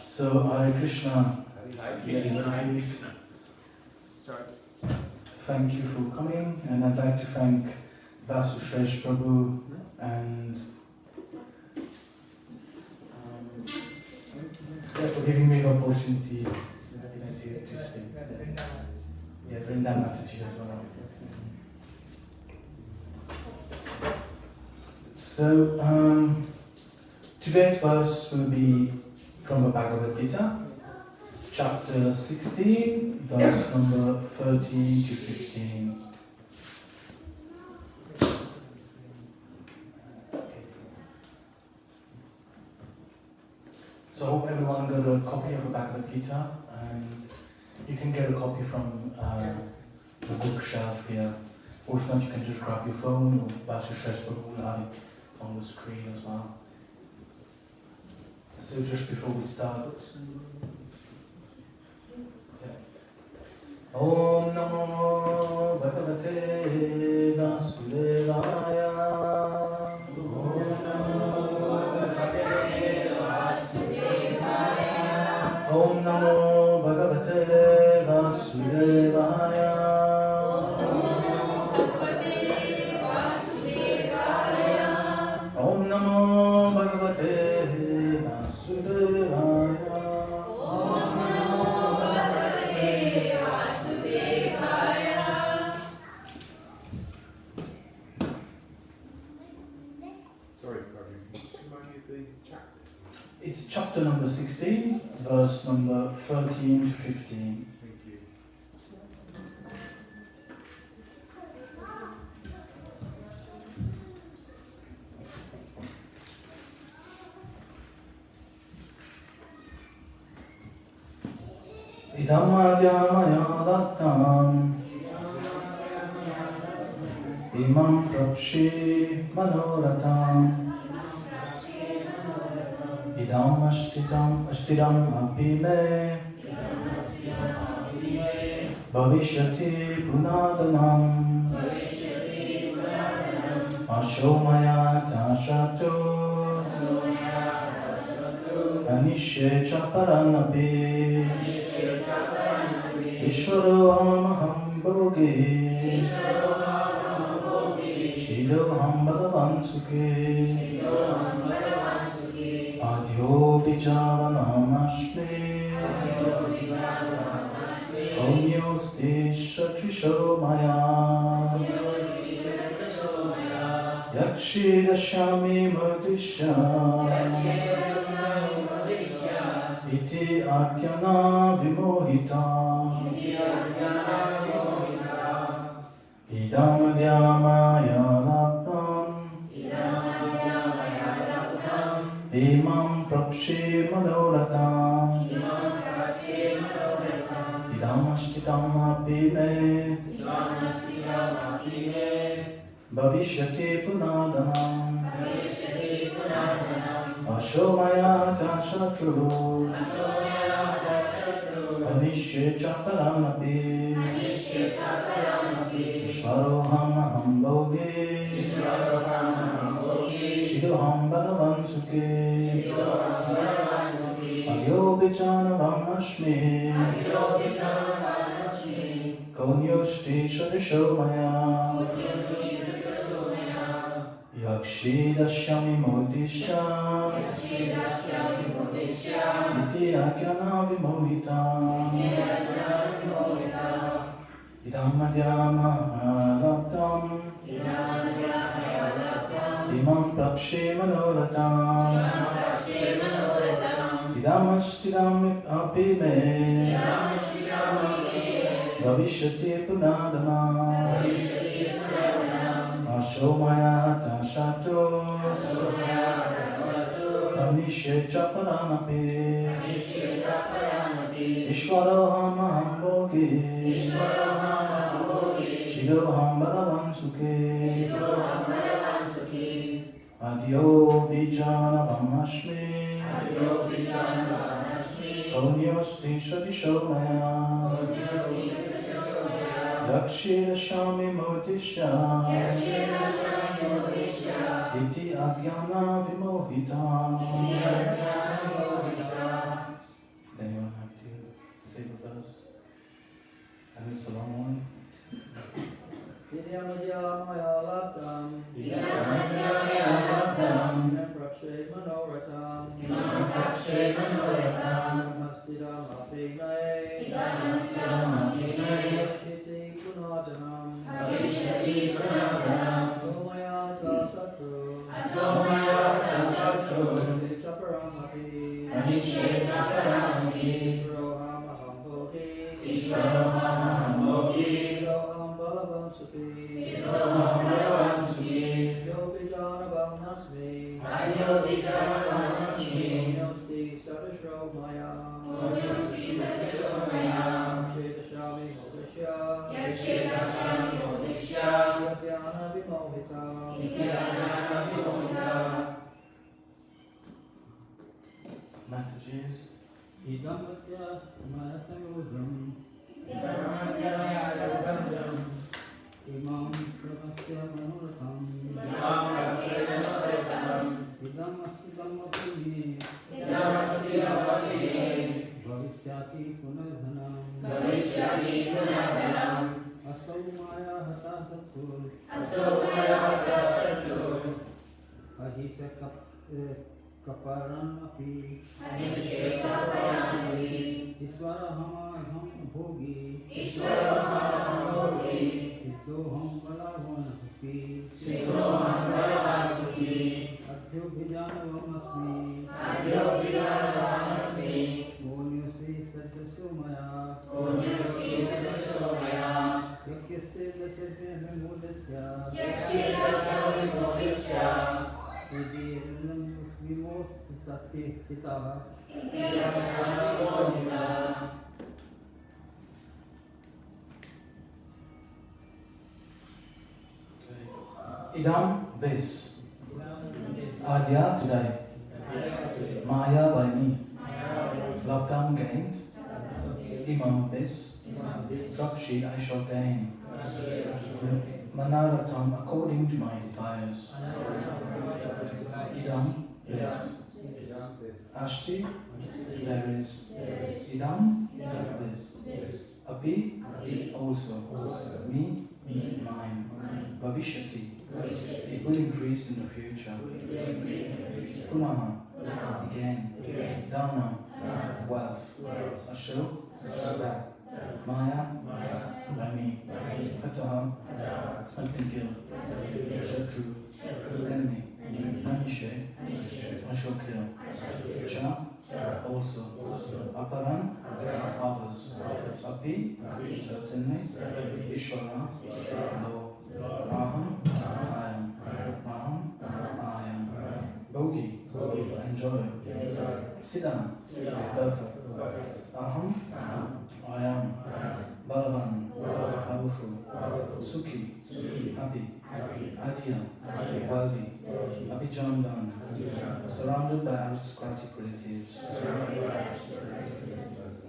So, Hare Krishna. Thank you for coming, and I'd like to thank Vasudhara Prabhu and for giving me the opportunity to speak. Yeah, bring that attitude as well. So, today's verse will be from the Bhagavad Gita, chapter 16, verse number 13 to 15. So I hope everyone got a copy of the Bhagavad Gita, and you can get a copy from the bookshelf here. Or if not, you can just grab your phone, or Vasudhara will have it on the screen as well. So just before we start, Om Namo Bhagavate Vasudevaya. Om Namo Bhagavate Vasudevaya. Om Namo Bhagavate Vasudevaya. Om Namo Bhagavate Vasudevaya. Om Namo Bhagavate Vasudevaya. Sorry, Prabhu, can you just remind me of the chapter? It's chapter number 16, verse number 13 to 15. Idamajamaya dattam imam prapshi manoratam idam ashtiram abhime bhavishyati punadanam ashomaya tashato anishye chaparanapi Ishvaro amaham bhogi Shiroham bhagavan sukhe Adyo vijavanam ashme Omyosti shatrisho maya Yakshi dashyami mudishya Iti agyana vimohita Idam dhyamaya laptam Imam prapshi manoratam Idam ashtitam apime Bhavishyati punadanam Ashomaya tashatru Anishye chaparanapi Ishvaroham aham bhogi Shiroham bhagavan sukhe Adyo vichanavam ashmi Konyoshti shadisho maya Yakshi dashyami modisha Iti agyana vimohita Idam madhyama laptam Imam prapshi manoratam Idam ashtiram apime Bhavishyati punadana Ashomaya tashato Anishye chaparanapi Ishvaroham aham bhogi Shiroham bhagavan sukhe Adyo vijanavam ashmi Konyosti shadisho maya Yakshi rashami modisha Iti agyana vimohita. Anyone have to say with us? And it's a long one. Idamajamaya laptam Prakshe manoratam Namastiram apinay Shiti punajanam Somaya tasatru Chaparam api Ishvaroham aham bhogi Shiroham balavam sukhi Yopi janavam nasmi Yosti sadashro maya Yakshedashami modishya Yakyana vimohita Mataji's. Idamya mayatayodam Imam pravasya manoratam Idam asidam apini Bhavishyati punadhanam Asau maya hata satur Ahisa kaparan api Isvaraham bhogi Siddhoham balavan suki Adhyo bhijanavam asmi Konyosi Idam, this. Adya, today. Maya, by me. Labdam, gained. Imam, this. Dropshi, I shall gain. Manaratam, according to my desires. Idam, this. Ashti, there is. Idam, this. Api, also. Me, mine. Bhavishyati, it will increase in the future. Punaha, again. Dana, wealth. Ashok, back. Maya, by me. Hataha, has been killed. Shatru, enemy. Manishe, I shall kill. Cha, also. Aparan, others. Api, certainly. Ishvara, Lord. Aham, I am. Aham, I am. Bogi, enjoy. Siddham, perfect. Aham, I am. Balavan, powerful. Sukhi, happy. Adya, wealthy. Abhijandan, surrounded by aristocratic relatives.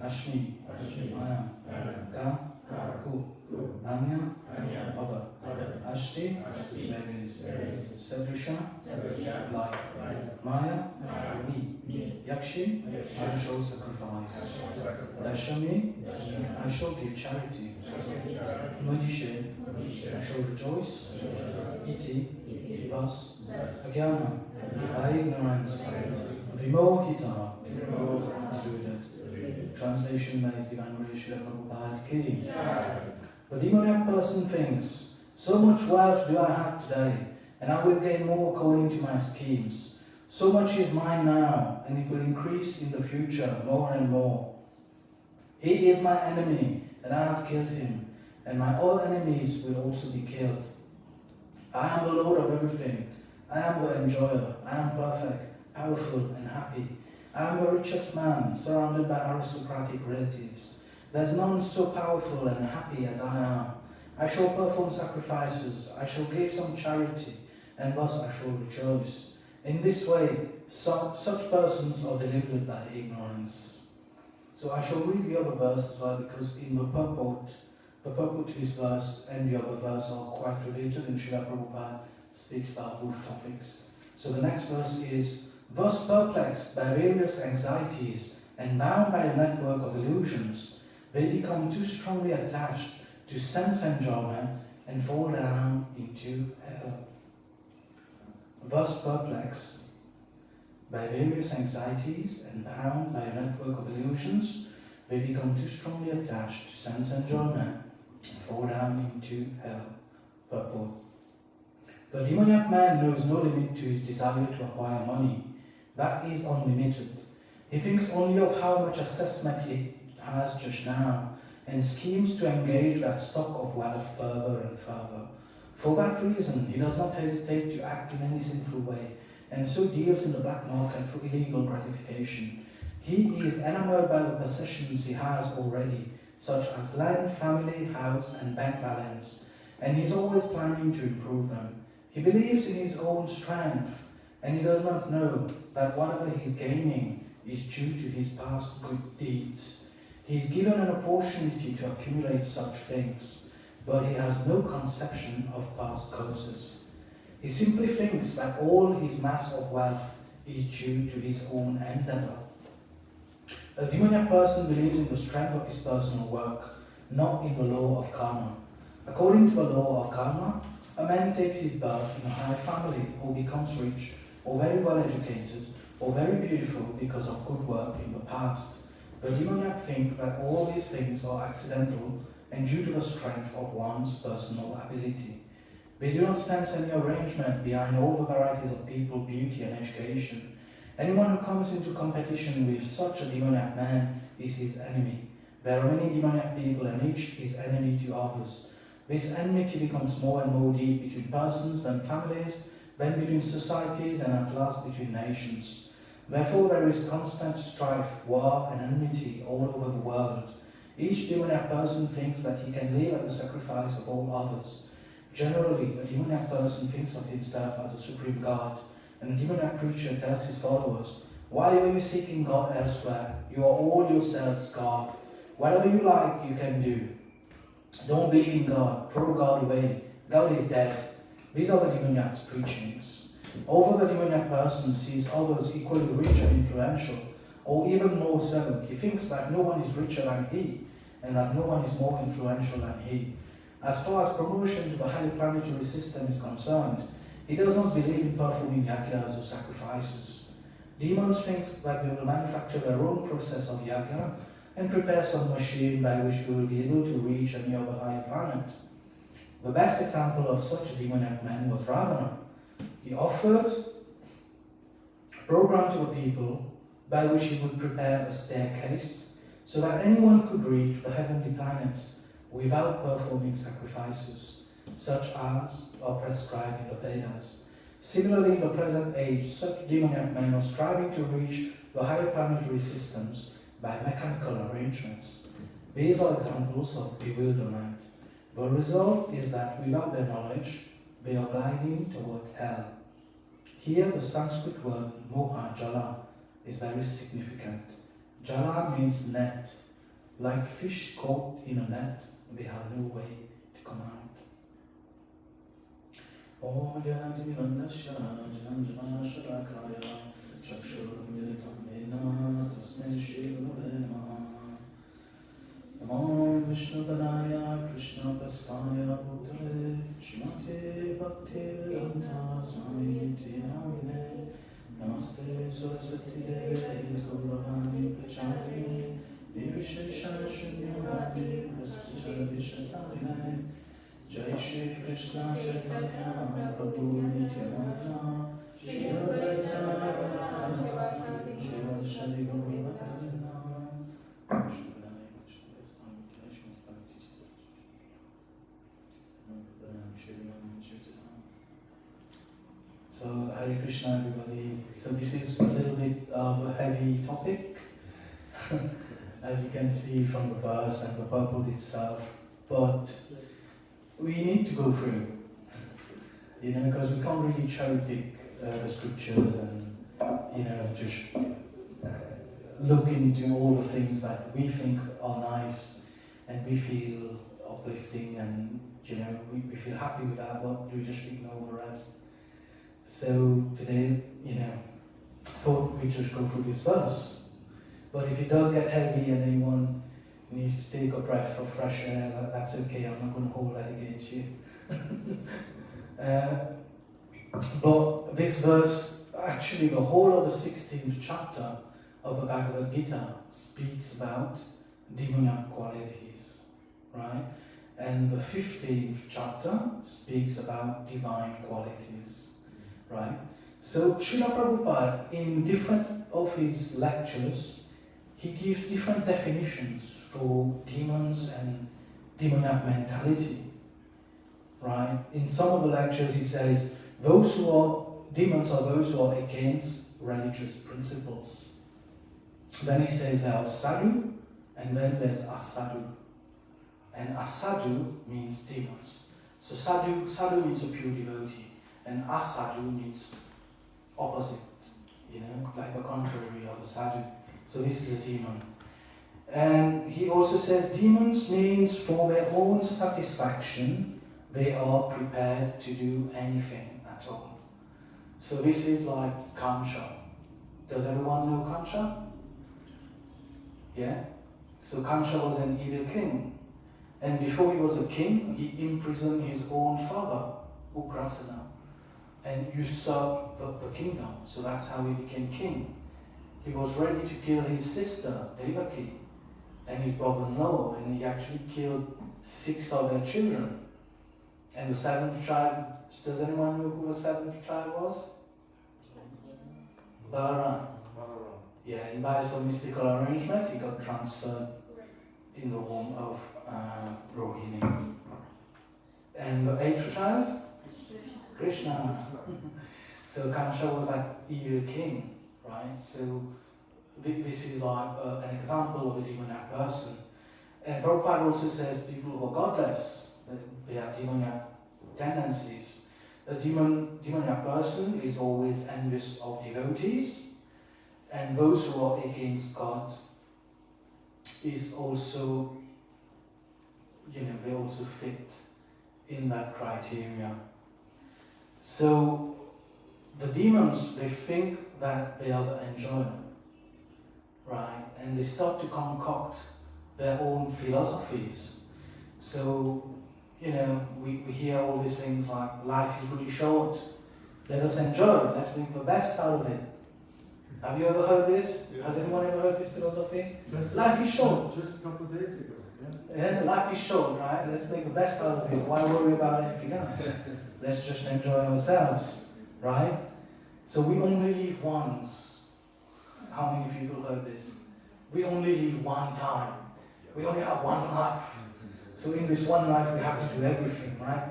Ashmi, I am. Ka, who. Anya, other. Ashti, there is. Sadrisha, like. Maya, me. Yakshi, I shall sacrifice. Dashami, I shall give charity. Madishe, I shall rejoice. Iti, thus. Agyana, by ignorance. Vimohita, deluded. Translation by His Divine Grace Srila Prabhupada Ki. The demoniac person thinks, so much wealth do I have today, and I will gain more according to my schemes. So much is mine now, and it will increase in the future more and more. He is my enemy, and I have killed him, and my all enemies will also be killed. I am the Lord of everything. I am the enjoyer. I am perfect, powerful, and happy. I am the richest man, surrounded by aristocratic relatives. There is none so powerful and happy as I am. I shall perform sacrifices. I shall give some charity, and thus I shall rejoice. In this way, such persons are deluded by ignorance. So I shall read the other verse as well, because in the purport to this verse and the other verse are quite related, and Srila Prabhupada speaks about both topics. So the next verse is, thus perplexed by various anxieties and bound by a network of illusions, they become too strongly attached to sense enjoyment and fall down into hell. Thus perplexed by various anxieties and bound by a network of illusions, they become too strongly attached to sense enjoyment and fall down into hell. Purport. The demoniac man knows no limit to his desire to acquire money. That is unlimited. He thinks only of how much assessment he has just now, and schemes to engage that stock of wealth further and further. For that reason, he does not hesitate to act in any sinful way, and so deals in the black market for illegal gratification. He is enamored by the possessions he has already, such as land, family, house, and bank balance, and he is always planning to improve them. He believes in his own strength, and he does not know that whatever he is gaining is due to his past good deeds. He is given an opportunity to accumulate such things, but he has no conception of past causes. He simply thinks that all his mass of wealth is due to his own endeavor. A demoniac person believes in the strength of his personal work, not in the law of karma. According to the law of karma, a man takes his birth in a high family, or becomes rich, or very well educated, or very beautiful because of good work in the past. The demoniac think that all these things are accidental and due to the strength of one's personal ability. They do not sense any arrangement behind all the varieties of people, beauty, and education. Anyone who comes into competition with such a demoniac man is his enemy. There are many demoniac people and each is enemy to others. This enmity becomes more and more deep between persons, then families, then between societies, and at last between nations. Therefore there is constant strife, war, and enmity all over the world. Each demoniac person thinks that he can live at the sacrifice of all others. Generally, a demoniac person thinks of himself as a supreme God, and a demoniac preacher tells his followers, "Why are you seeking God elsewhere? You are all yourselves God. Whatever you like, you can do. Don't believe in God. Throw God away. God is dead." These are the demoniac's preachings. Although the demoniac person sees others equally rich and influential, or even more so, he thinks that no one is richer than he, and that no one is more influential than he. As far as promotion to the higher planetary system is concerned, he does not believe in performing yagyas or sacrifices. Demons think that they will manufacture their own process of yagya and prepare some machine by which they will be able to reach any other higher planet. The best example of such a demoniac man was Ravana. He offered a program to the people by which he would prepare a staircase so that anyone could reach the heavenly planets without performing sacrifices, such as are prescribed in the Vedas. Similarly, in the present age, such demoniac men are striving to reach the higher planetary systems by mechanical arrangements. These are examples of bewilderment. The result is that without their knowledge, they are gliding toward hell. Here, the Sanskrit word moha, jala, is very significant. Jala means net. Like fish caught in a net, they have no way to come out. Om Janantinandasya Jananjana Sharakaya Chakshurmilitam Mena Tasmai Shri Gurave Namaha. Namo Vishnupadaya Krishna Prastaya Bhutale Shrimate Bhakti Vedanta Swami Niti Namine Namaste Saraswati Deve Gauravani Pracharine Nirvishesha Shunyavadi Prasthara Vishatarine Jai Shri Krishna Chaitanya Prabhu Nityananda Shri Advaita Gadadhara Shri Shri Gauravani So, Hare Krishna everybody. So this is a little bit of a heavy topic, as you can see from the verse and the purport itself, but we need to go through, because we can't really cherry pick the scriptures and, just look into all the things that we think are nice and we feel uplifting and, we feel happy with that, but we just ignore the rest. So today, thought we just go through this verse. But if it does get heavy and anyone needs to take a breath of fresh air, that's okay, I'm not going to hold that against you. But this verse, actually the whole of the 16th chapter of the Bhagavad Gita speaks about demoniac qualities, right? And the 15th chapter speaks about divine qualities. Right? So Srila Prabhupada, in different of his lectures, he gives different definitions for demons and demoniac mentality. Right? In some of the lectures he says, demons are those who are against religious principles. Then he says there are sadhu, and then there's asadu. And asadu means demons. So sadhu means a pure devotee. And asadu means opposite, like the contrary of a sadhu. So this is a demon. And he also says demons means for their own satisfaction, they are prepared to do anything at all. So this is like Kamsa. Does everyone know Kamsa? Yeah? So Kamsa was an evil king. And before he was a king, he imprisoned his own father, Ugrasena, and usurped the kingdom. So that's how he became king. He was ready to kill his sister, Devaki, and his brother-in-law, and he actually killed 6 of their children. And the 7th child, does anyone know who the 7th child was? Balaram. Yeah, by some mystical arrangement, he got transferred in the womb of Rohini. And the eighth child? Krishna. So Kamsa was that evil king, right? So this is like an example of a demoniac person. And Prabhupada also says people who are godless, they have demoniac tendencies. A demoniac person is always envious of devotees, and those who are against God is also, they also fit in that criteria. So the demons, they think that they are the enjoyer, right? And they start to concoct their own philosophies. So, we hear all these things like life is really short, let us enjoy, let's make the best out of it. Have you ever heard this? Yeah. Has anyone ever heard this philosophy? Life is short. Just a couple of days ago. Yeah, life is short, right? Let's make the best out of it. Why worry about anything else? Let's just enjoy ourselves, right? So we only live once. How many people heard this? We only live one time. We only have one life. So in this one life we have to do everything, right?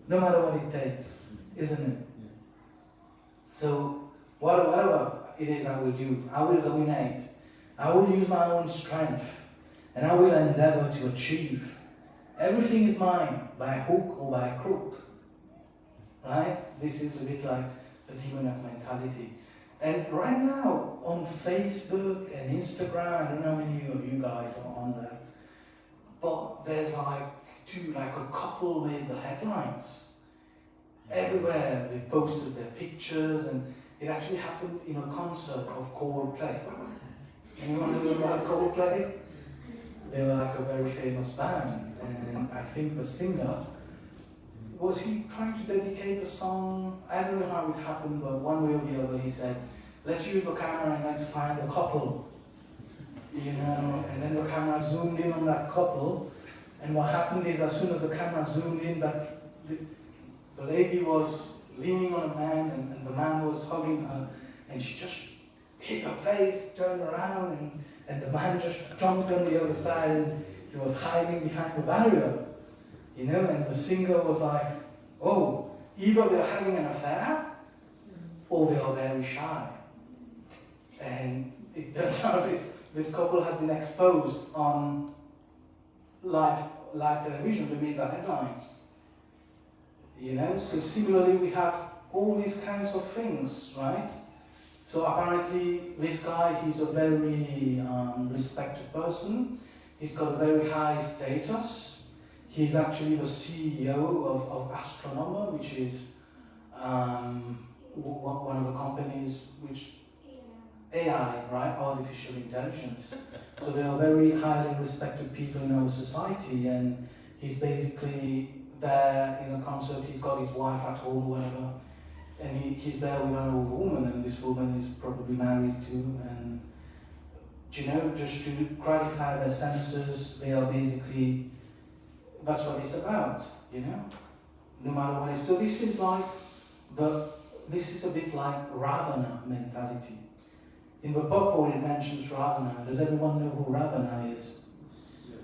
No matter what it takes, isn't it? So whatever it is I will do, I will dominate. I will use my own strength. And I will endeavor to achieve. Everything is mine, by hook or by crook. Right? This is a bit like a demoniac mentality. And right now, on Facebook and Instagram, I don't know how many of you guys are on there, but there's like a couple with the headlines. Everywhere they've posted their pictures, and it actually happened in a concert of Coldplay. Anyone know about Coldplay? They were like a very famous band, and I think the singer, was he trying to dedicate a song? I don't know how it happened, but one way or the other he said, let's use the camera and let's find a couple. And then the camera zoomed in on that couple, and what happened is as soon as the camera zoomed in, that the lady was leaning on a man, and the man was hugging her, and she just hit her face, turned around, and the man just jumped on the other side, and he was hiding behind the barrier, and the singer was like, oh, either they're having an affair, or they are very shy. And it turns out this couple has been exposed on live television to make the headlines. So similarly we have all these kinds of things, right? So apparently this guy, he's a very respected person. He's got a very high status. He's actually the CEO of Astronomer, which is one of the companies which AI, right? Artificial intelligence. So they are very highly respected people in our society, and he's basically there in a concert. He's got his wife at home or whatever. And he's there with an old woman, and this woman is probably married too, and just to gratify their senses, they are basically, that's what it's about, no matter what it is. So this is a bit like Ravana mentality. In the purport it mentions Ravana. Does everyone know who Ravana is?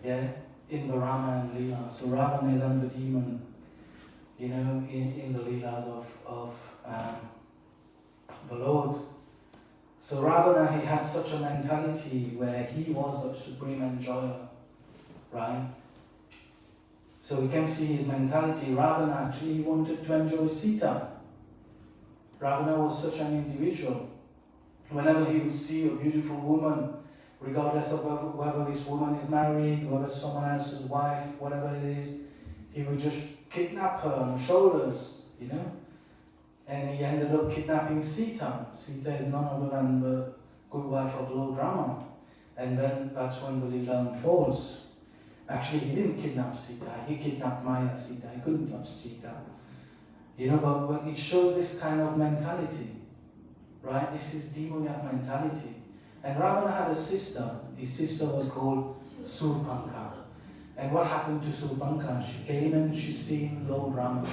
Yeah? In the Rama and Leela. So Ravana is another demon, in the Leelas of the Lord. So Ravana, he had such a mentality where he was the supreme enjoyer, right? So we can see his mentality. Ravana actually he wanted to enjoy Sita. Ravana was such an individual. Whenever he would see a beautiful woman, regardless of whether this woman is married, whether it's someone else's wife, whatever it is, he would just kidnap her on the shoulders, And he ended up kidnapping Sita. Sita is none other than the good wife of Lord Rama. And then that's when the Leela unfolds. Actually, he didn't kidnap Sita, he kidnapped Maya Sita. He couldn't touch Sita. But it shows this kind of mentality, right? This is demoniac mentality. And Ravana had a sister. His sister was called Surpanka. And what happened to Surpanka? She came and she seen Lord Rama.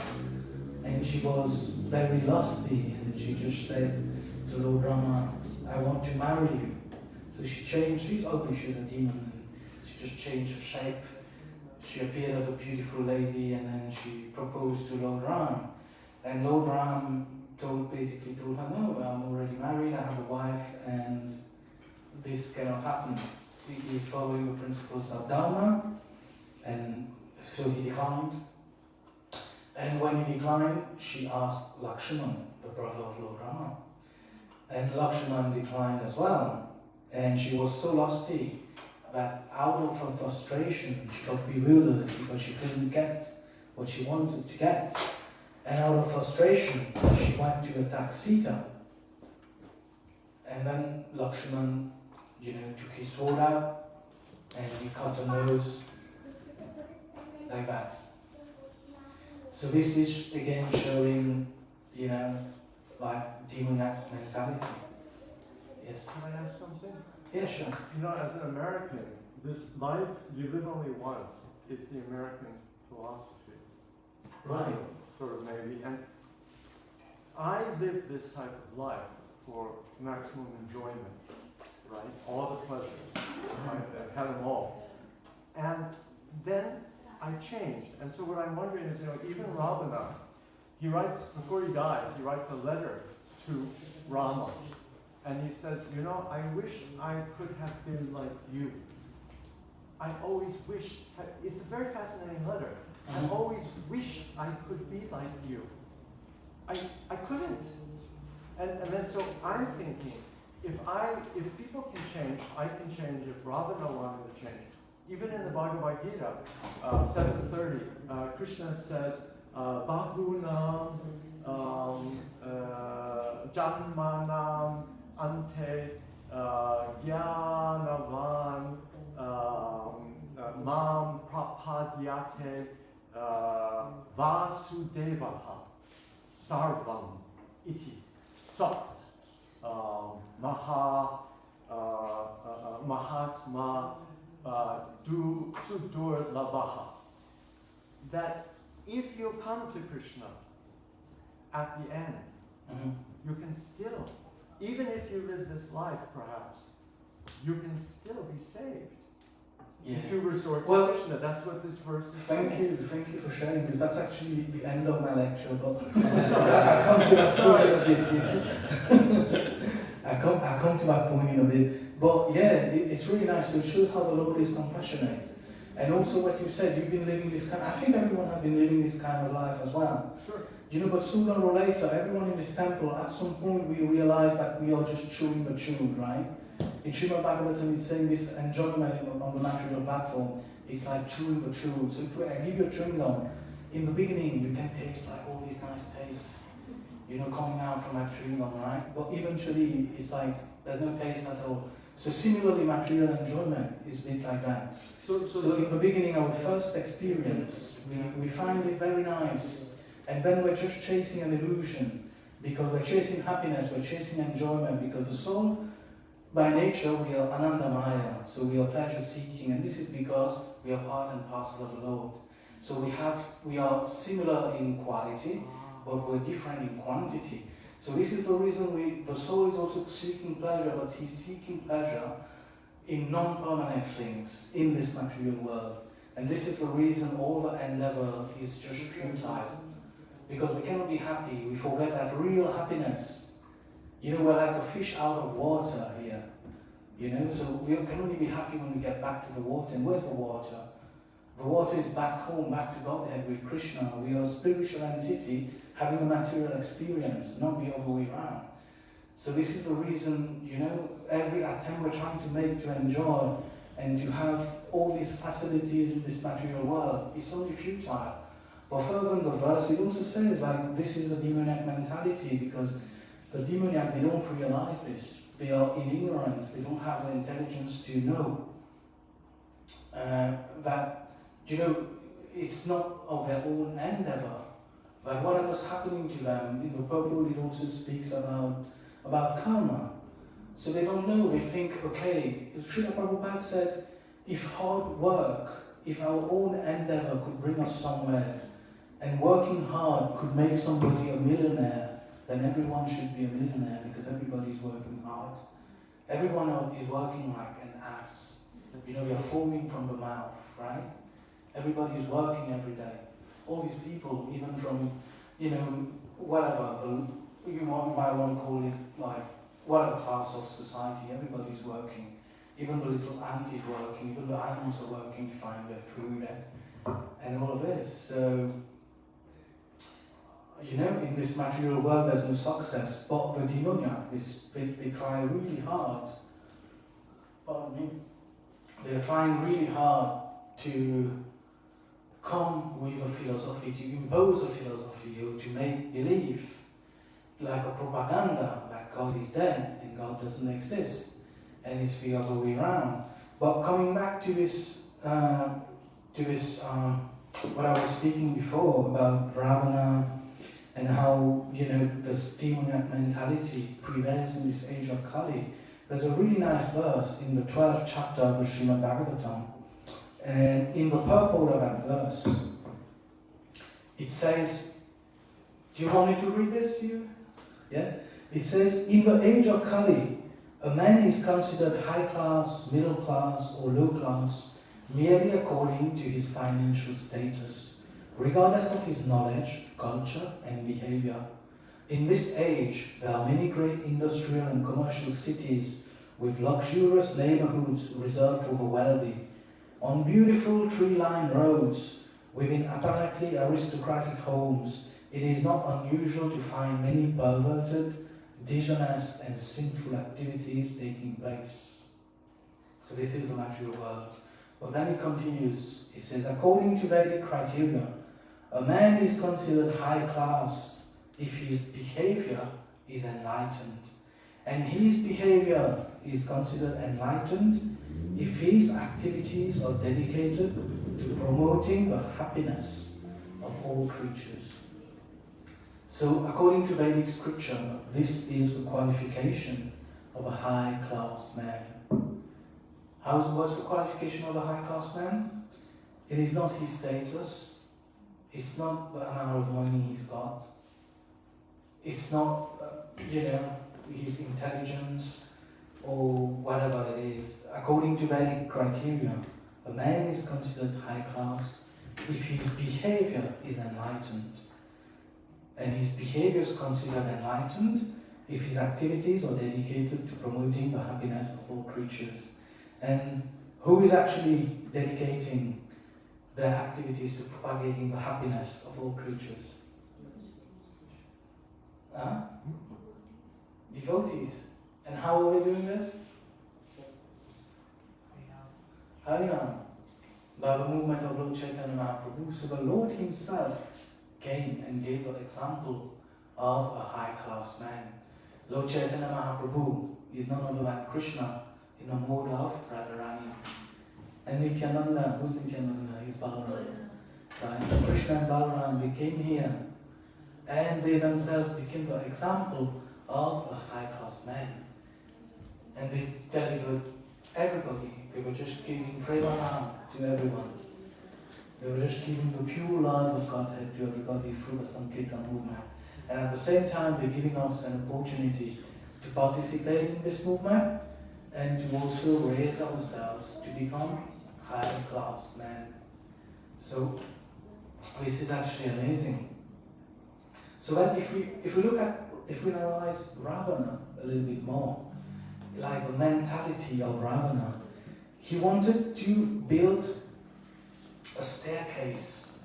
And she was very lusty, and she just said to Lord Rama, I want to marry you. So she changed, she's ugly, she's a demon, and she just changed her shape. She appeared as a beautiful lady, and then she proposed to Lord Ram. And Lord Ram basically told her, no, I'm already married, I have a wife, and this cannot happen. He is following the principles of Dharma, and so he declined. And when he declined, she asked Lakshman, the brother of Lord Rama. And Lakshman declined as well. And she was so lusty that out of her frustration, she got bewildered because she couldn't get what she wanted to get. And out of frustration, she went to attack Sita. And then Lakshman, took his sword out and he cut her nose like that. So this is again showing, like demoniac mentality. Yes. Can I ask something? Yeah, sure. As an American, this life you live only once is the American philosophy. Right. Sort of maybe. And I live this type of life for maximum enjoyment, right? All the pleasures, right? I have them all. And then I changed. And so what I'm wondering is, even Ravana, he writes, before he dies, he writes a letter to Rama. And he says, I wish I could have been like you. I always wished, it's a very fascinating letter. I always wished I could be like you. I couldn't. And then so I'm thinking, if people can change, I can change. If Ravana wanted to change. Even in the Bhagavad Gita, 7:30, Krishna says, Bahunam Janmanam Ante Jnanavan Mam Prapadyate Vasudevaha Sarvam Iti Sat Mahatma Sudur Lavaha. That if you come to Krishna at the end, you can still, even if you live this life perhaps, you can still be saved. Yeah. If you resort to Krishna, that's what this verse is saying. Thank you for sharing this. That's actually the end of my lecture, but I come to that point in a bit. I come to that point in a bit. But yeah, it's really nice. So it shows how the Lord is compassionate. And also what you said, you've been living this kind, I think everyone has been living this kind of life as well. Sure. But sooner or later, everyone in this temple, at some point we realize that we are just chewing the tune, right? In Srimad Bhagavatam, it's saying this enjoyment on the material platform is like chewing the tune. So if I give you a chewing gum, in the beginning you can taste like all these nice tastes, coming out from that chewing gum, right? But eventually it's like there's no taste at all. So similarly, material enjoyment is a bit like that. So in the beginning, our first experience, we find it very nice, and then we're just chasing an illusion, because we're chasing happiness, we're chasing enjoyment, because the soul, by nature, we are anandamaya, so we are pleasure seeking, and this is because we are part and parcel of the Lord. So we are similar in quality, but we're different in quantity. So this is the reason the soul is also seeking pleasure, but he's seeking pleasure in non-permanent things, in this material world. And this is the reason all the endeavor is just futile. Because we cannot be happy, we forget that real happiness. We're like a fish out of water here. So we can only be happy when we get back to the water. And where's the water? The water is back home, back to Godhead with Krishna. We are a spiritual entity having a material experience, not the other way around. So this is the reason, every attempt we're trying to make to enjoy and to have all these facilities in this material world is only futile. But further in the verse, it also says this is a demoniac mentality, because the demoniac, they don't realize this. They are in ignorance. They don't have the intelligence to know that, it's not of their own endeavor. Like what was happening to them, in the purport it also speaks about karma. So they don't know, they think, okay, Srila Prabhupada said, if hard work, if our own endeavor could bring us somewhere, and working hard could make somebody a millionaire, then everyone should be a millionaire, because everybody's working hard. Everyone is working like an ass. You know, you're foaming from the mouth, right? Everybody is working every day. All these people, even from, you know, whatever, you might want to call it like, whatever class of society, everybody's working. Even the little ant is working, even the animals are working to find their food and all of this. So, you know, in this material world there's no success, but the demoniac, they try really hard, pardon me, they're trying really hard to come with a philosophy, to impose a philosophy, or to make believe, like a propaganda, that God is dead and God doesn't exist, and it's the other way around. But coming back to this, what I was speaking before about Ravana, and how, you know, this demoniac mentality prevails in this age of Kali. There's a really nice verse in the 12th chapter of the Srimad Bhagavatam. And in the purport of that verse, it says, do you want me to read this to you? Yeah? It says, in the age of Kali, a man is considered high class, middle class, or low class, merely according to his financial status, regardless of his knowledge, culture, and behavior. In this age, there are many great industrial and commercial cities with luxurious neighborhoods reserved for the wealthy. On beautiful tree-lined roads, within apparently aristocratic homes, it is not unusual to find many perverted, dishonest, and sinful activities taking place. So this is the material world. But then it continues. It says, according to Vedic criteria, a man is considered high class if his behavior is enlightened. And his behavior is considered enlightened if his activities are dedicated to promoting the happiness of all creatures. So, according to Vedic scripture, this is the qualification of a high class man. What's the qualification of a high class man? It is not his status. It's not the amount of money he's got. It's not, his intelligence or whatever it is. According to Vedic criteria, a man is considered high class if his behavior is enlightened. And his behavior is considered enlightened if his activities are dedicated to promoting the happiness of all creatures. And who is actually dedicating their activities to propagating the happiness of all creatures? Devotees. And how are we doing this? Harinam. By the movement of Lord Chaitanya Mahaprabhu. So the Lord himself came and gave the example of a high-class man. Lord Chaitanya Mahaprabhu is none other than Krishna in the mode of Radharani. And Nityananda, who's Nityananda? He's Balaram. Right? So Krishna and Balaram, they came here and they themselves became the example of a high-class man. And they delivered everybody. They were just giving Premanam to everyone. They were just giving the pure love of Godhead to everybody through the Sankirtan movement. And at the same time, they're giving us an opportunity to participate in this movement and to also raise ourselves to become high-class men. So this is actually amazing. So that if we analyze Ravana a little bit more, like the mentality of Ravana, he wanted to build a staircase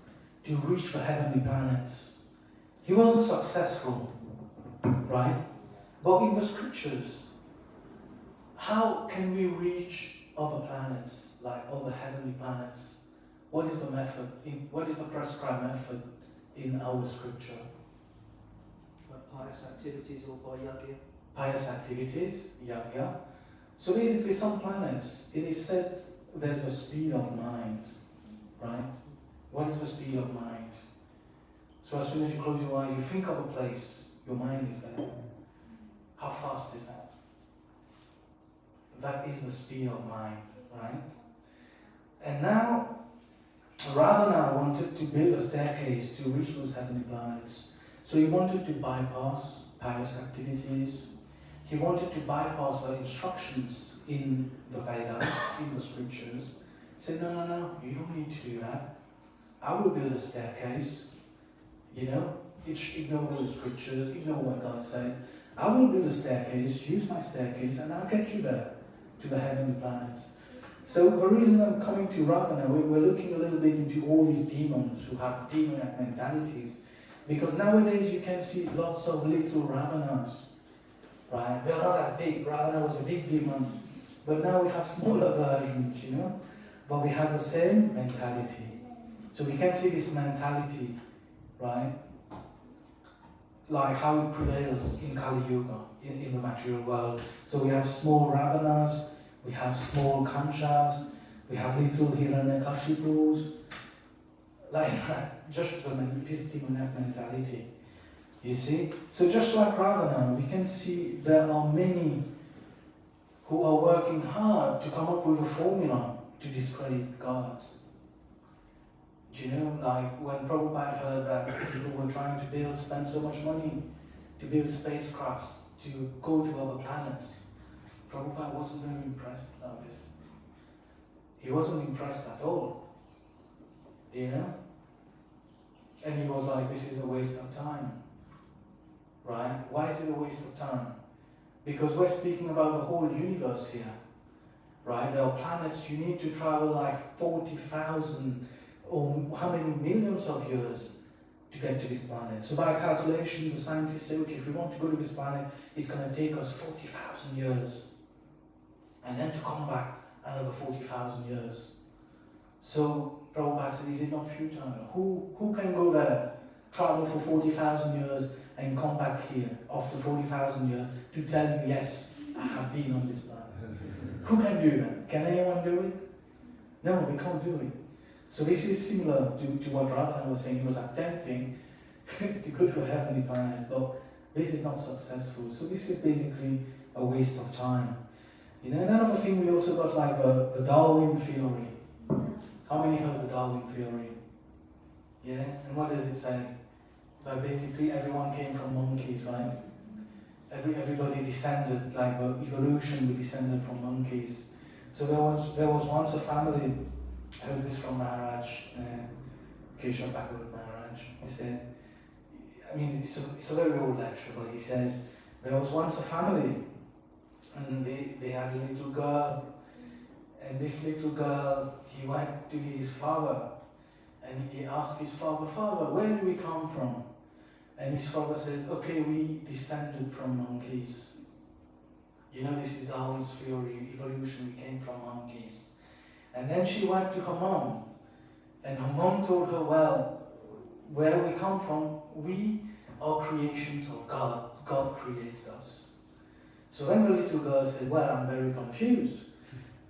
to reach the heavenly planets. He wasn't successful, right? But in the scriptures, how can we reach other planets, like other heavenly planets? What is the method? What is the prescribed method in our scripture? Pious activities or by yagya. Pious activities, yagya. So basically, some planets, it is said there's a speed of mind, right? What is the speed of mind? So as soon as you close your eyes, you think of a place, your mind is there. How fast is that? That is the speed of mind, right? And now, Ravana wanted to build a staircase to reach those heavenly planets. So he wanted to bypass pious activities. he wanted to bypass the instructions in the Vedas, in the scriptures. He said, no, you don't need to do that. I will build a staircase, ignore the scriptures, ignore what God said. I will build a staircase, use my staircase, and I'll get you there, to the heavenly planets. So the reason I'm coming to Ravana, we're looking a little bit into all these demons who have demonic mentalities. Because nowadays you can see lots of little Ravanas, right? They're not as big. Ravana was a big demon. But now we have smaller versions, But we have the same mentality. So we can see this mentality, right? Like how it prevails in Kali Yuga, in the material world. So we have small Ravanas, we have small Kanshas, we have little Hiranyakashipus, like just this demonic mentality, you see? So just like Ravana, we can see there are many who are working hard to come up with a formula to discredit God. Do you know, like when Prabhupada heard that people were trying to spend so much money to build spacecrafts to go to other planets, Prabhupada wasn't very impressed about this. He wasn't impressed at all, And he was like, this is a waste of time, right? Why is it a waste of time? Because we're speaking about the whole universe here, right? There are planets you need to travel like 40,000 or how many millions of years to get to this planet. So by calculation, the scientists say, okay, if we want to go to this planet, it's going to take us 40,000 years. And then to come back another 40,000 years. So Prabhupada said, is it not futile? Who can go there, travel for 40,000 years and come back here after 40,000 years to tell you, yes, I have been on this planet? Who can do that? Can anyone do it? No, they can't do it. So this is similar to what Ravana was saying. He was attempting to go to a heavenly planet, but this is not successful. So this is basically a waste of time. Another thing, we also got like the Darwin theory. How many heard the Darwin theory? Yeah? And what does it say? That basically everyone came from monkeys, right? Everybody descended, like evolution, we descended from monkeys. So there was once a family, I heard this from Maharaj, Keshav Maharaj. He said, it's a very old lecture, but he says, there was once a family, and they had a little girl, and this little girl, he went to his father, and he asked his father, Father, where do we come from? And his father says, okay, we descended from monkeys. This is Darwin's theory, evolution, we came from monkeys. And then she went to her mom, and her mom told her, well, where we come from, we are creations of God. God created us. So then the little girl said, well, I'm very confused.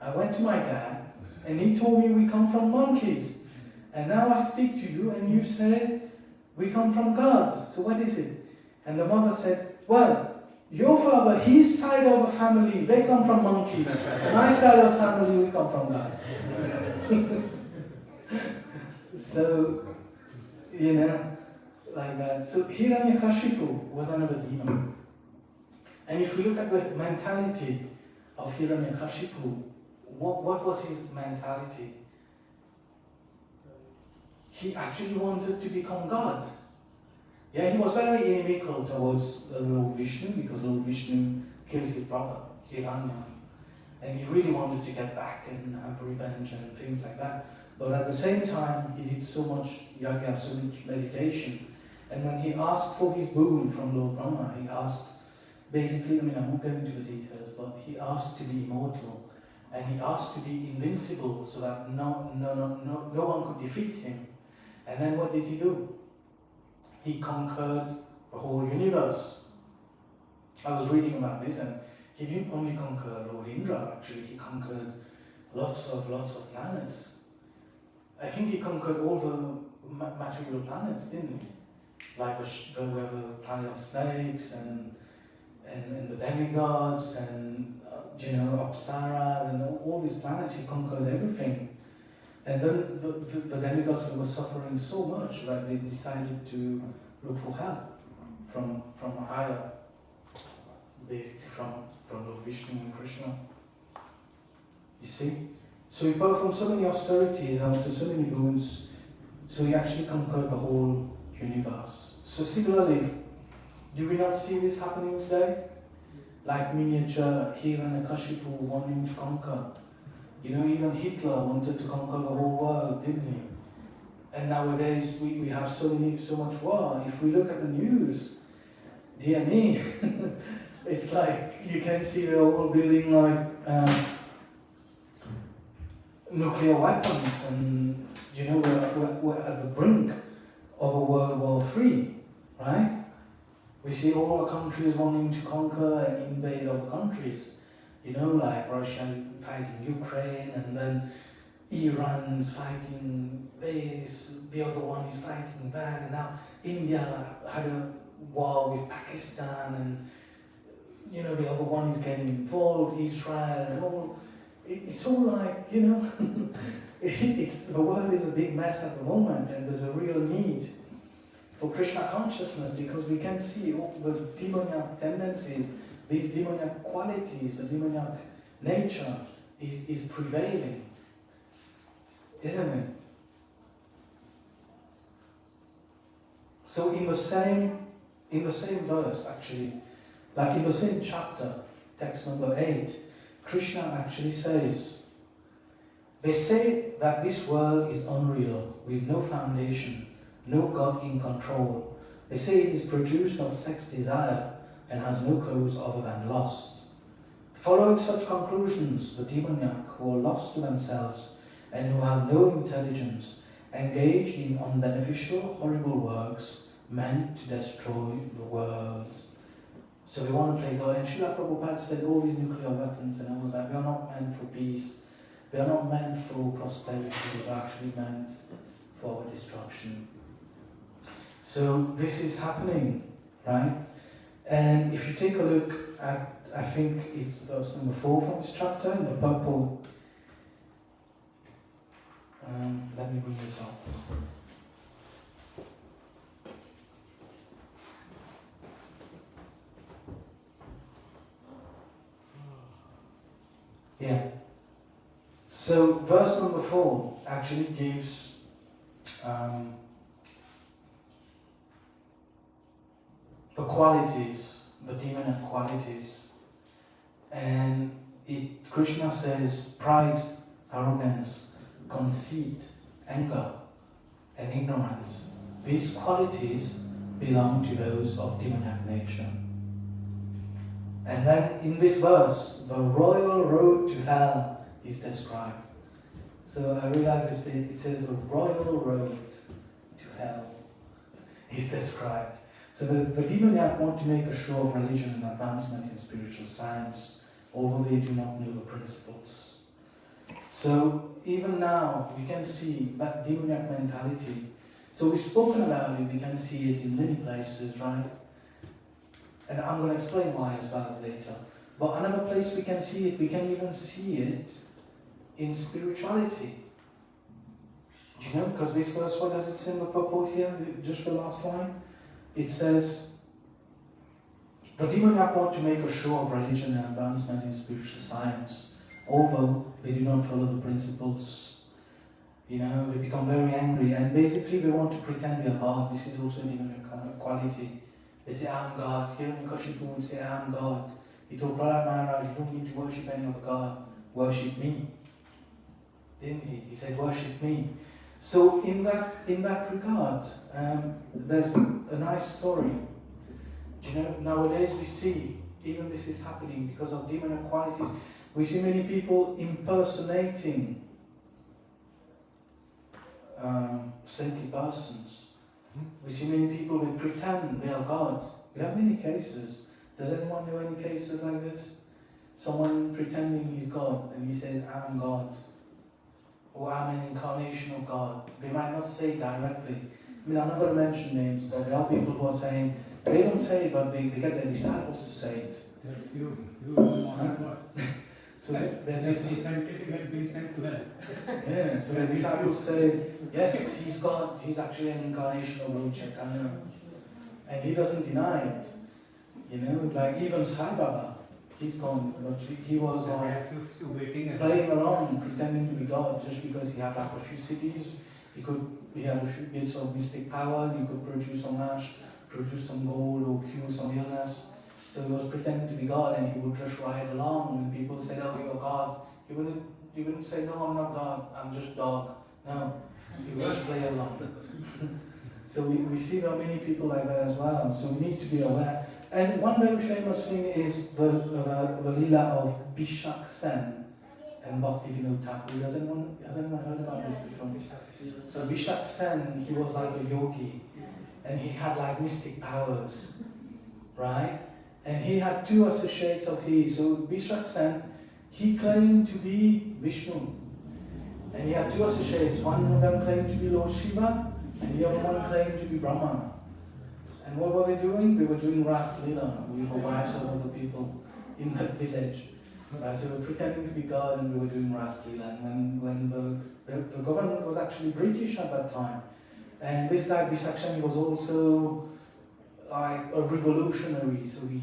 I went to my dad, and he told me we come from monkeys. And now I speak to you, and you say, we come from God. So what is it? And the mother said, well, your father, his side of the family, they come from monkeys. My side of the family, we come from God. So, like that. So Hiranyakashipu was another demon. And if we look at the mentality of Hiranyakashipu, what was his mentality? He actually wanted to become God. Yeah, he was very inimical towards Lord Vishnu, because Lord Vishnu killed his brother, Hiranya. And he really wanted to get back and have revenge and things like that. But at the same time, he did so much yajna, so much meditation. And when he asked for his boon from Lord Brahma, he asked, basically, I'm not going into the details, but he asked to be immortal. And he asked to be invincible, so that no one could defeat him. And then what did he do? He conquered the whole universe. I was reading about this, and he didn't only conquer Lord Indra, actually, he conquered lots of planets. I think he conquered all the material planets, didn't he? Like the planet of snakes, and the demigods, and Apsaras, and all these planets, he conquered everything. And then the demigods were suffering so much that they decided to look for help from a higher basically from Lord Vishnu and Krishna. You see? So he performed so many austerities after so many boons, so he actually conquered the whole universe. So similarly, do we not see this happening today? Like miniature Hiranyakashipu wanting to conquer. You know, even Hitler wanted to conquer the whole world, didn't he? And nowadays we have so much war. If we look at the news, dear me, it's like you can see they're all building like nuclear weapons, and you know we're at the brink of a World War III, right? We see all the countries wanting to conquer and invade other countries. You know, like Russia fighting Ukraine, and then Iran's fighting this, the other one is fighting that, and now India had a war with Pakistan, and you know the other one is getting involved, Israel, and all. It's all like, you know, the world is a big mess at the moment, and there's a real need for Krishna consciousness, because we can see all the demoniac tendencies, these demoniac qualities, the demoniac nature is prevailing, isn't it? So in the same verse, actually, like in the same chapter, text number 8, Krishna actually says, they say that this world is unreal, with no foundation, no God in control. They say it is produced of sex desire and has no cause other than lust. Following such conclusions, the demoniac who are lost to themselves and who have no intelligence engage in unbeneficial, horrible works meant to destroy the world. So we want to play God. And Srila Prabhupada said all these nuclear weapons and all that, they are not meant for peace. They are not meant for prosperity. They are actually meant for our destruction. So this is happening, right? And if you take a look at, I think it's verse number 4 from this chapter, in the purple. Let me bring this up. Yeah. So verse number 4 actually gives the qualities, the demonic qualities, and Krishna says pride, arrogance, conceit, anger, and ignorance. These qualities belong to those of demonic nature. And then in this verse, the royal road to hell is described. So I really like this bit. It says the royal road to hell is described. So the demoniac want to make a show of religion and advancement in spiritual science, although they do not know the principles. So even now, we can see that demoniac mentality. So we've spoken about it, we can see it in many places, right? And I'm going to explain why as well later. But another place we can see it, we can even see it in spirituality. Do you know? Because this verse, what does it say in the purport here? Just the last line. It says, the demoniac want to make a show of religion and advancement in spiritual science, although they do not follow the principles. You know, they become very angry, and basically they want to pretend they are God. This is also a demoniac quality. They say, I'm God. Hiranyakashipu would say, I'm God. He told Prahlad Maharaj, you don't need to worship any other God. Worship me. Didn't he? He said, worship me. So in that regard, there's a nice story. Do you know, nowadays we see, even this is happening because of demonic qualities, we see many people impersonating saintly persons. We see many people who pretend they are God. We have many cases. Does anyone know any cases like this? Someone pretending he's God and he says, I'm God. Or I'm an incarnation of God. They might not say it directly. I mean, I'm not going to mention names, but there are people who are saying, they don't say it, but they get their disciples to say it. You honor God. So the scientific has been sent to them. Yeah, so the disciples say, yes, he's God, he's actually an incarnation of Lord Chaitanya. And he doesn't deny it. You know, like even Sai Baba, he's gone, but he was playing around, pretending to be God just because he had like a few cities. He had a few bits of mystic power, he could produce some ash, produce some gold or cure some illness. So he was pretending to be God and he would just ride along when people said, oh, you're God. He wouldn't say, no, I'm not God, I'm just dog. No, he would just play along. So we see there are many people like that as well, so we need to be aware. And one very famous thing is the Leela of Bishak Sen and Bhaktivinoda Thakur. Has anyone heard about this before? So Bishak Sen, he was like a yogi, and he had like mystic powers, right? And he had two associates of his. So Bishak Sen, he claimed to be Vishnu, and he had two associates. One of them claimed to be Lord Shiva, and the other one claimed to be Brahma. And what were they doing? They were doing Ras Leela with the wives of other people in that village. Right? So they were pretending to be God and we were doing Ras Leela. And when the government was actually British at that time, and this guy Bisakshan was also like a revolutionary. So he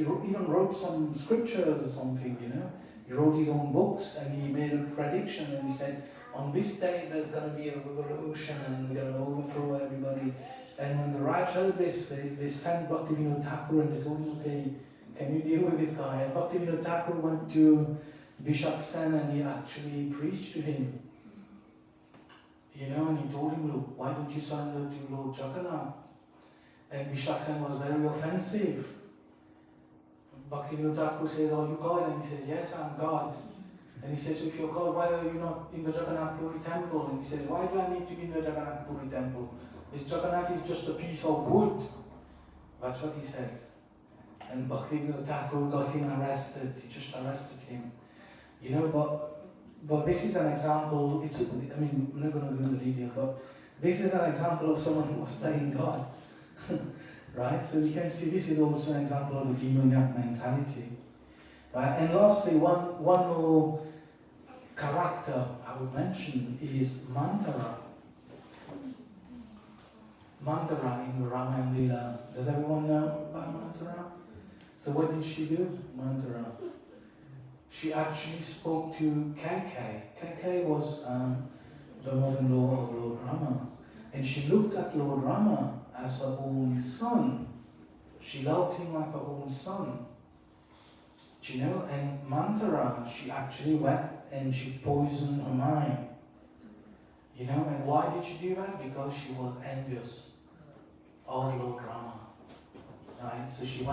even wrote some scriptures or something, you know. He wrote his own books and he made a prediction and he said, on this day there's going to be a revolution and we're going to overthrow everybody. And when the Raj heard this, they sent Bhaktivinoda Thakur and they told him, okay, can you deal with this guy? And Bhaktivinoda Thakur went to Bishak Sen and he actually preached to him. You know, and he told him, look, why don't you surrender to Lord Jagannath? And Bishak Sen was very offensive. Bhaktivinoda Thakur says, are you God? And he says, yes, I'm God. And he says, if you're God, why are you not in the Jagannath Puri temple? And he says, why do I need to be in the Jagannath Puri temple? This Jagannath is just a piece of wood. That's what he said. And Bhaktivinoda Thakur got him arrested. He just arrested him. You know, but this is an example. I'm not going to go into the detail, but this is an example of someone who was playing God. Right? So you can see this is also an example of a demoniac mentality. Right? And lastly, one more character I would mention is Manthara. Manthara in the Ramayana Leela. Does everyone know about Manthara? So what did she do? Manthara. She actually spoke to Kaikai. Kaikai was the mother-in-law of Lord Rama. And she looked at Lord Rama as her own son. She loved him like her own son. Do you know? And Manthara, she actually went and she poisoned her mind. You know, and why did she do that? Because she was envious of Lord Rama. Right? So she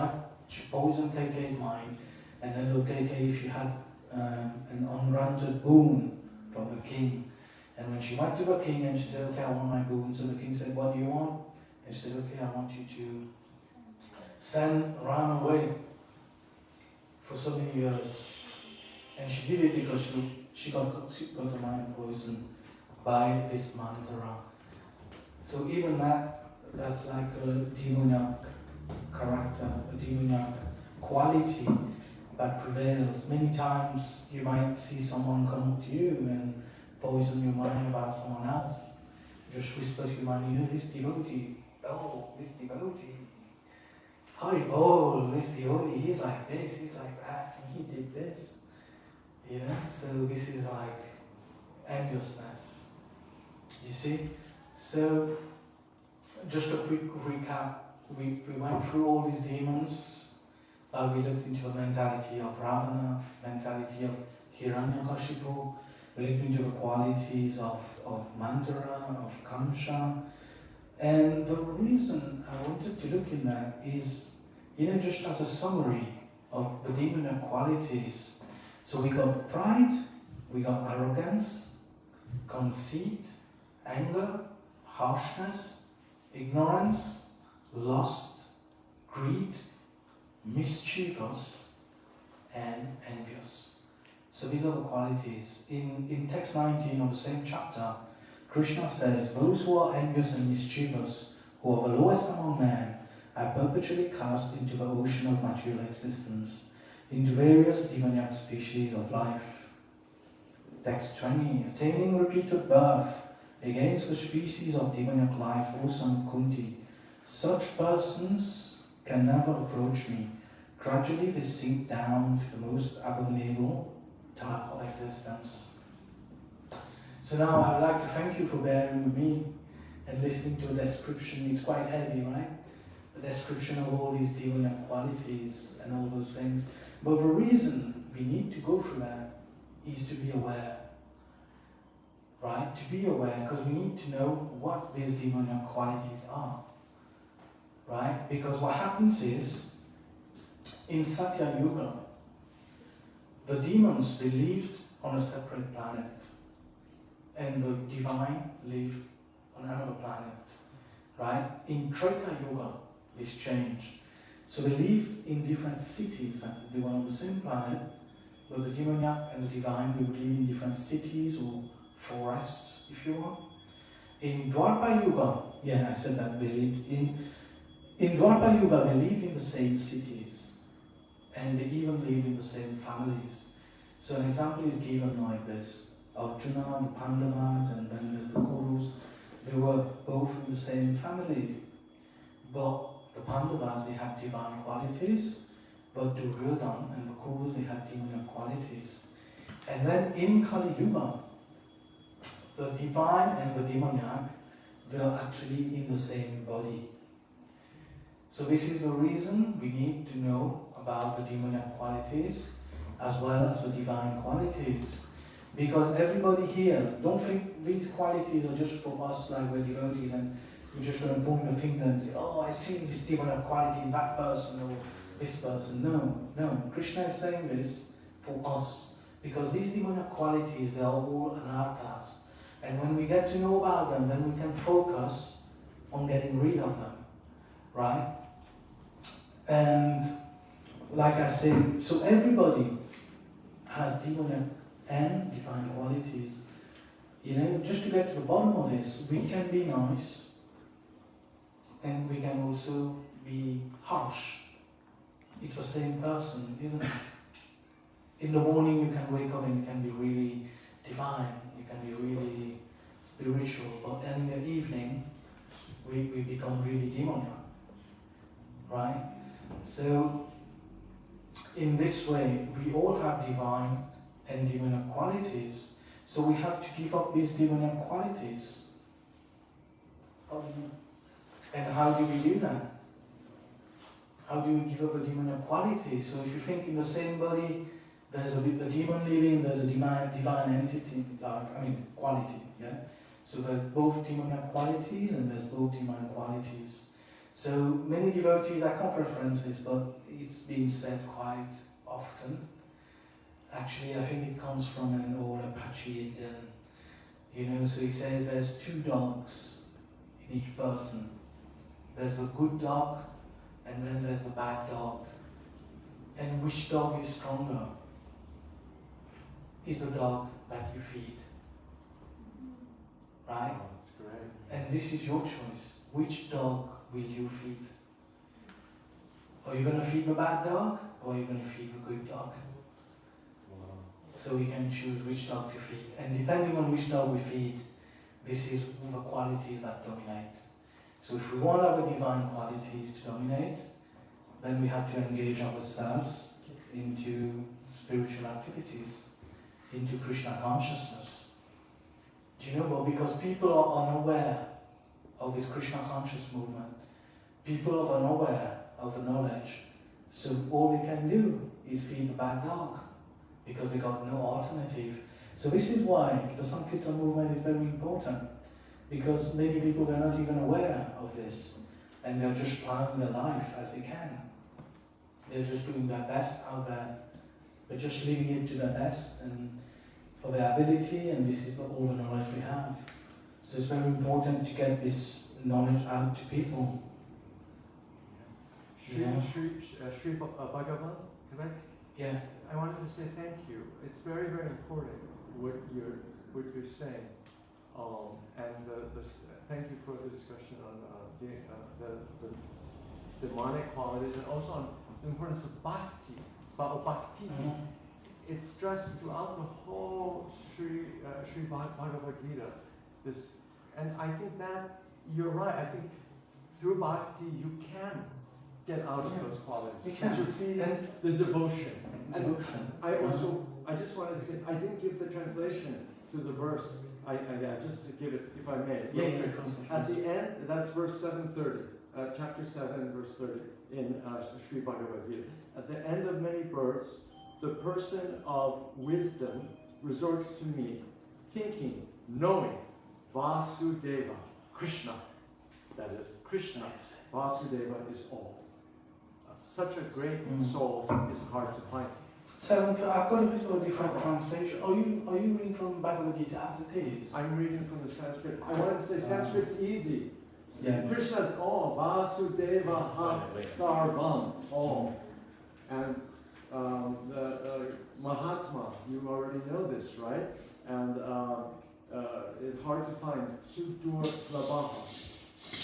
poisoned Kaikai's mind, and then Lord Kaikai, she had an ungranted boon from the king. And when she went to the king and she said, okay, I want my boon. So the king said, what do you want? And she said, okay, I want you to send Ram away for so many years. And she did it because she got her mind poisoned by this Manthara. So even that's like a demoniac character, a demoniac quality that prevails. Many times you might see someone come up to you and poison your mind about someone else. Just whisper to your mind, you know, this devotee, Haribol, this devotee, he's like this, he's like that, and he did this. You know, so this is like enviousness. You see? So, just a quick recap. We went through all these demons. We looked into the mentality of Ravana, mentality of Hiranyakashipu. We looked into the qualities of Manthara, of Kamsa. And the reason I wanted to look in that is, you know, just as a summary of the demonic qualities. So we got pride, we got arrogance, conceit, anger, harshness, ignorance, lust, greed, mischievous, and envious. So these are the qualities. In text 19 of the same chapter, Krishna says, those who are envious and mischievous, who are the lowest among men, are perpetually cast into the ocean of material existence, into various demoniac species of life. Text 20, attaining repeated birth against the species of demoniac life, O son of Kunti, such persons can never approach me. Gradually they sink down to the most abominable type of existence. So now I would like to thank you for bearing with me and listening to a description. It's quite heavy, right? The description of all these demonic qualities and all those things. But the reason we need to go through that is to be aware. Right? To be aware, because we need to know what these demonic qualities are. Right? Because what happens is, in Satya Yuga, the demons, they lived on a separate planet. And the divine lived on another planet. Right? In Treta Yuga, this changed. So they lived in different cities. They were on the same planet, but the demoniac and the divine, they would live in different cities or forests, if you want. In Dwapara Yuga, yeah, I said that they lived in Dwapara Yuga, they lived in the same cities, and they even lived in the same families. So an example is given like this: Arjuna, the Pandavas, and then there's the Kurus. They were both in the same family, but the Pandavas, they had divine qualities, but Duryodhana and the Kurus, they had demonic qualities. And then in Kali Yuga, the divine and the demoniac, they are actually in the same body. So this is the reason we need to know about the demoniac qualities as well as the divine qualities. Because everybody here, don't think these qualities are just for us, like we're devotees and we're just going to point the finger and say, oh, I see this demonic quality in that person or this person. No. Krishna is saying this for us. Because these demonic qualities, they are all anarthas. And when we get to know about them, then we can focus on getting rid of them, right? And like I said, so everybody has demonic and divine qualities. You know, just to get to the bottom of this, we can be nice and we can also be harsh. It's the same person, isn't it? In the morning you can wake up and you can be really divine, you can be really spiritual, but then in the evening we become really demonic, right? So in this way we all have divine and demonic qualities, so we have to give up these demonic qualities. And how do we do that? How do we give up the demonic qualities? So if you think in the same body there's a demon living, there's a divine entity, quality, yeah? So there's both demonic qualities and there's both divine qualities. So many devotees, I can't reference this, but it's been said quite often. Actually, I think it comes from an old Apache Indian, so he says there's two dogs in each person. There's the good dog and then there's the bad dog. And which dog is stronger? Is the dog that you feed. Right? Oh, that's great. And this is your choice. Which dog will you feed? Are you going to feed the bad dog or are you going to feed the good dog? Wow. So we can choose which dog to feed. And depending on which dog we feed, this is the qualities that dominate. So if we want our divine qualities to dominate, then we have to engage ourselves into spiritual activities, into Krishna consciousness. Do you know what? Because people are unaware of this Krishna conscious movement. People are unaware of the knowledge. So all they can do is feed the bad dog because they got no alternative. So this is why the Sankirtan movement is very important, because many people are not even aware of this and they're just plowing their life as they can. They're just doing their best out there. They're just living it to their best and for their ability, and this is all the knowledge we have. So it's very important to get this knowledge out to people. Sri Bhagavan, correct? Yeah. I wanted to say thank you. It's very, very important what you're saying. Thank you for the discussion on the demonic qualities and also on the importance of bhakti. Mm-hmm. It's stressed throughout the whole Sri Bhagavad Gita. And I think that you're right. I think through bhakti you can get out of Yeah. those qualities. We can. Because you're feeding And the devotion. devotion. I just wanted to say, I didn't give the translation to the verse. Just to give it, if I may. Yeah, real yeah, quick. of course, of At course. the end, that's verse 730, chapter 7, verse 30 in Sri Bhagavad Gita. At the end of many births, the person of wisdom resorts to me, thinking, knowing, Vasudeva, Krishna. That is, Krishna, Vasudeva is all. Such a great soul is hard to find. So I've got a bit of a different translation. Are you reading from Bhagavad Gita as it is? I'm reading from the Sanskrit. I wanted to say Sanskrit's easy. Yeah. Krishna's all. Vasudeva ha sarvam. All. And the Mahatma, you already know this, right? And it's hard to find. Sudur Labaha.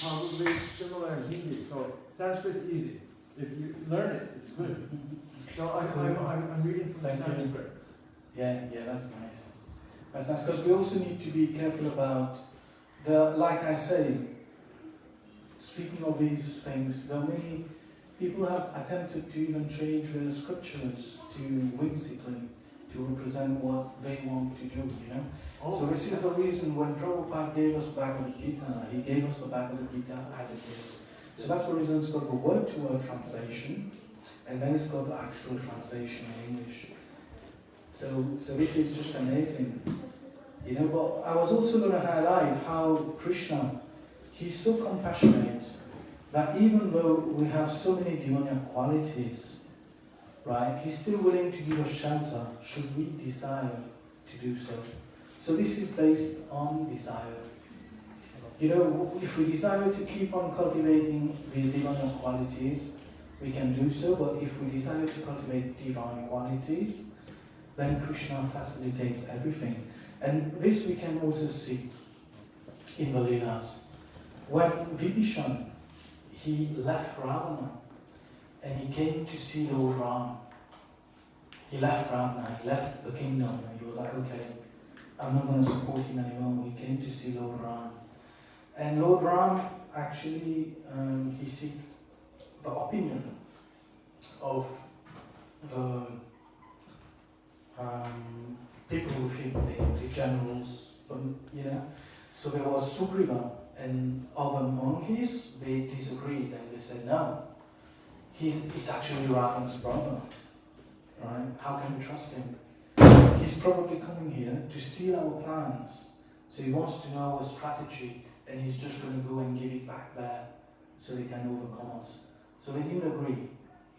Probably similar in Hindi. So Sanskrit's easy. If you learn it, it's good. So I'm reading from the Sanskrit. Yeah, that's nice. That's nice because we also need to be careful about like I say, speaking of these things, there are many people who have attempted to even change the scriptures to whimsically to represent what they want to do, you know? So this is the reason when Prabhupada gave us Bhagavad Gita, he gave us the Bhagavad Gita as it is. So that's the reason it's got the word-to-word translation, and then it's got the actual translation in English. So this is just amazing. You know, but I was also going to highlight how Krishna, he's so compassionate that even though we have so many demoniac qualities, right, he's still willing to give us shelter should we desire to do so. So this is based on desire. You know, if we desire to keep on cultivating these divine qualities, we can do so, but if we desire to cultivate divine qualities, then Krishna facilitates everything. And this we can also see in the Leelas. When Vibhishan, he left Ravana, and he came to see Lord Ram. He left Ravana, he left the kingdom, and he was like, okay, I'm not going to support him anymore. He came to see Lord Ram. And Lord Ram actually, he seek the opinion of the people with him, basically generals, you know. So there was Sugriva and other monkeys, they disagreed and they said, no, it's actually Ravana's brother, right? How can we trust him? He's probably coming here to steal our plans. So he wants to know our strategy, and he's just going to go and give it back there so they can overcome us. So they didn't agree,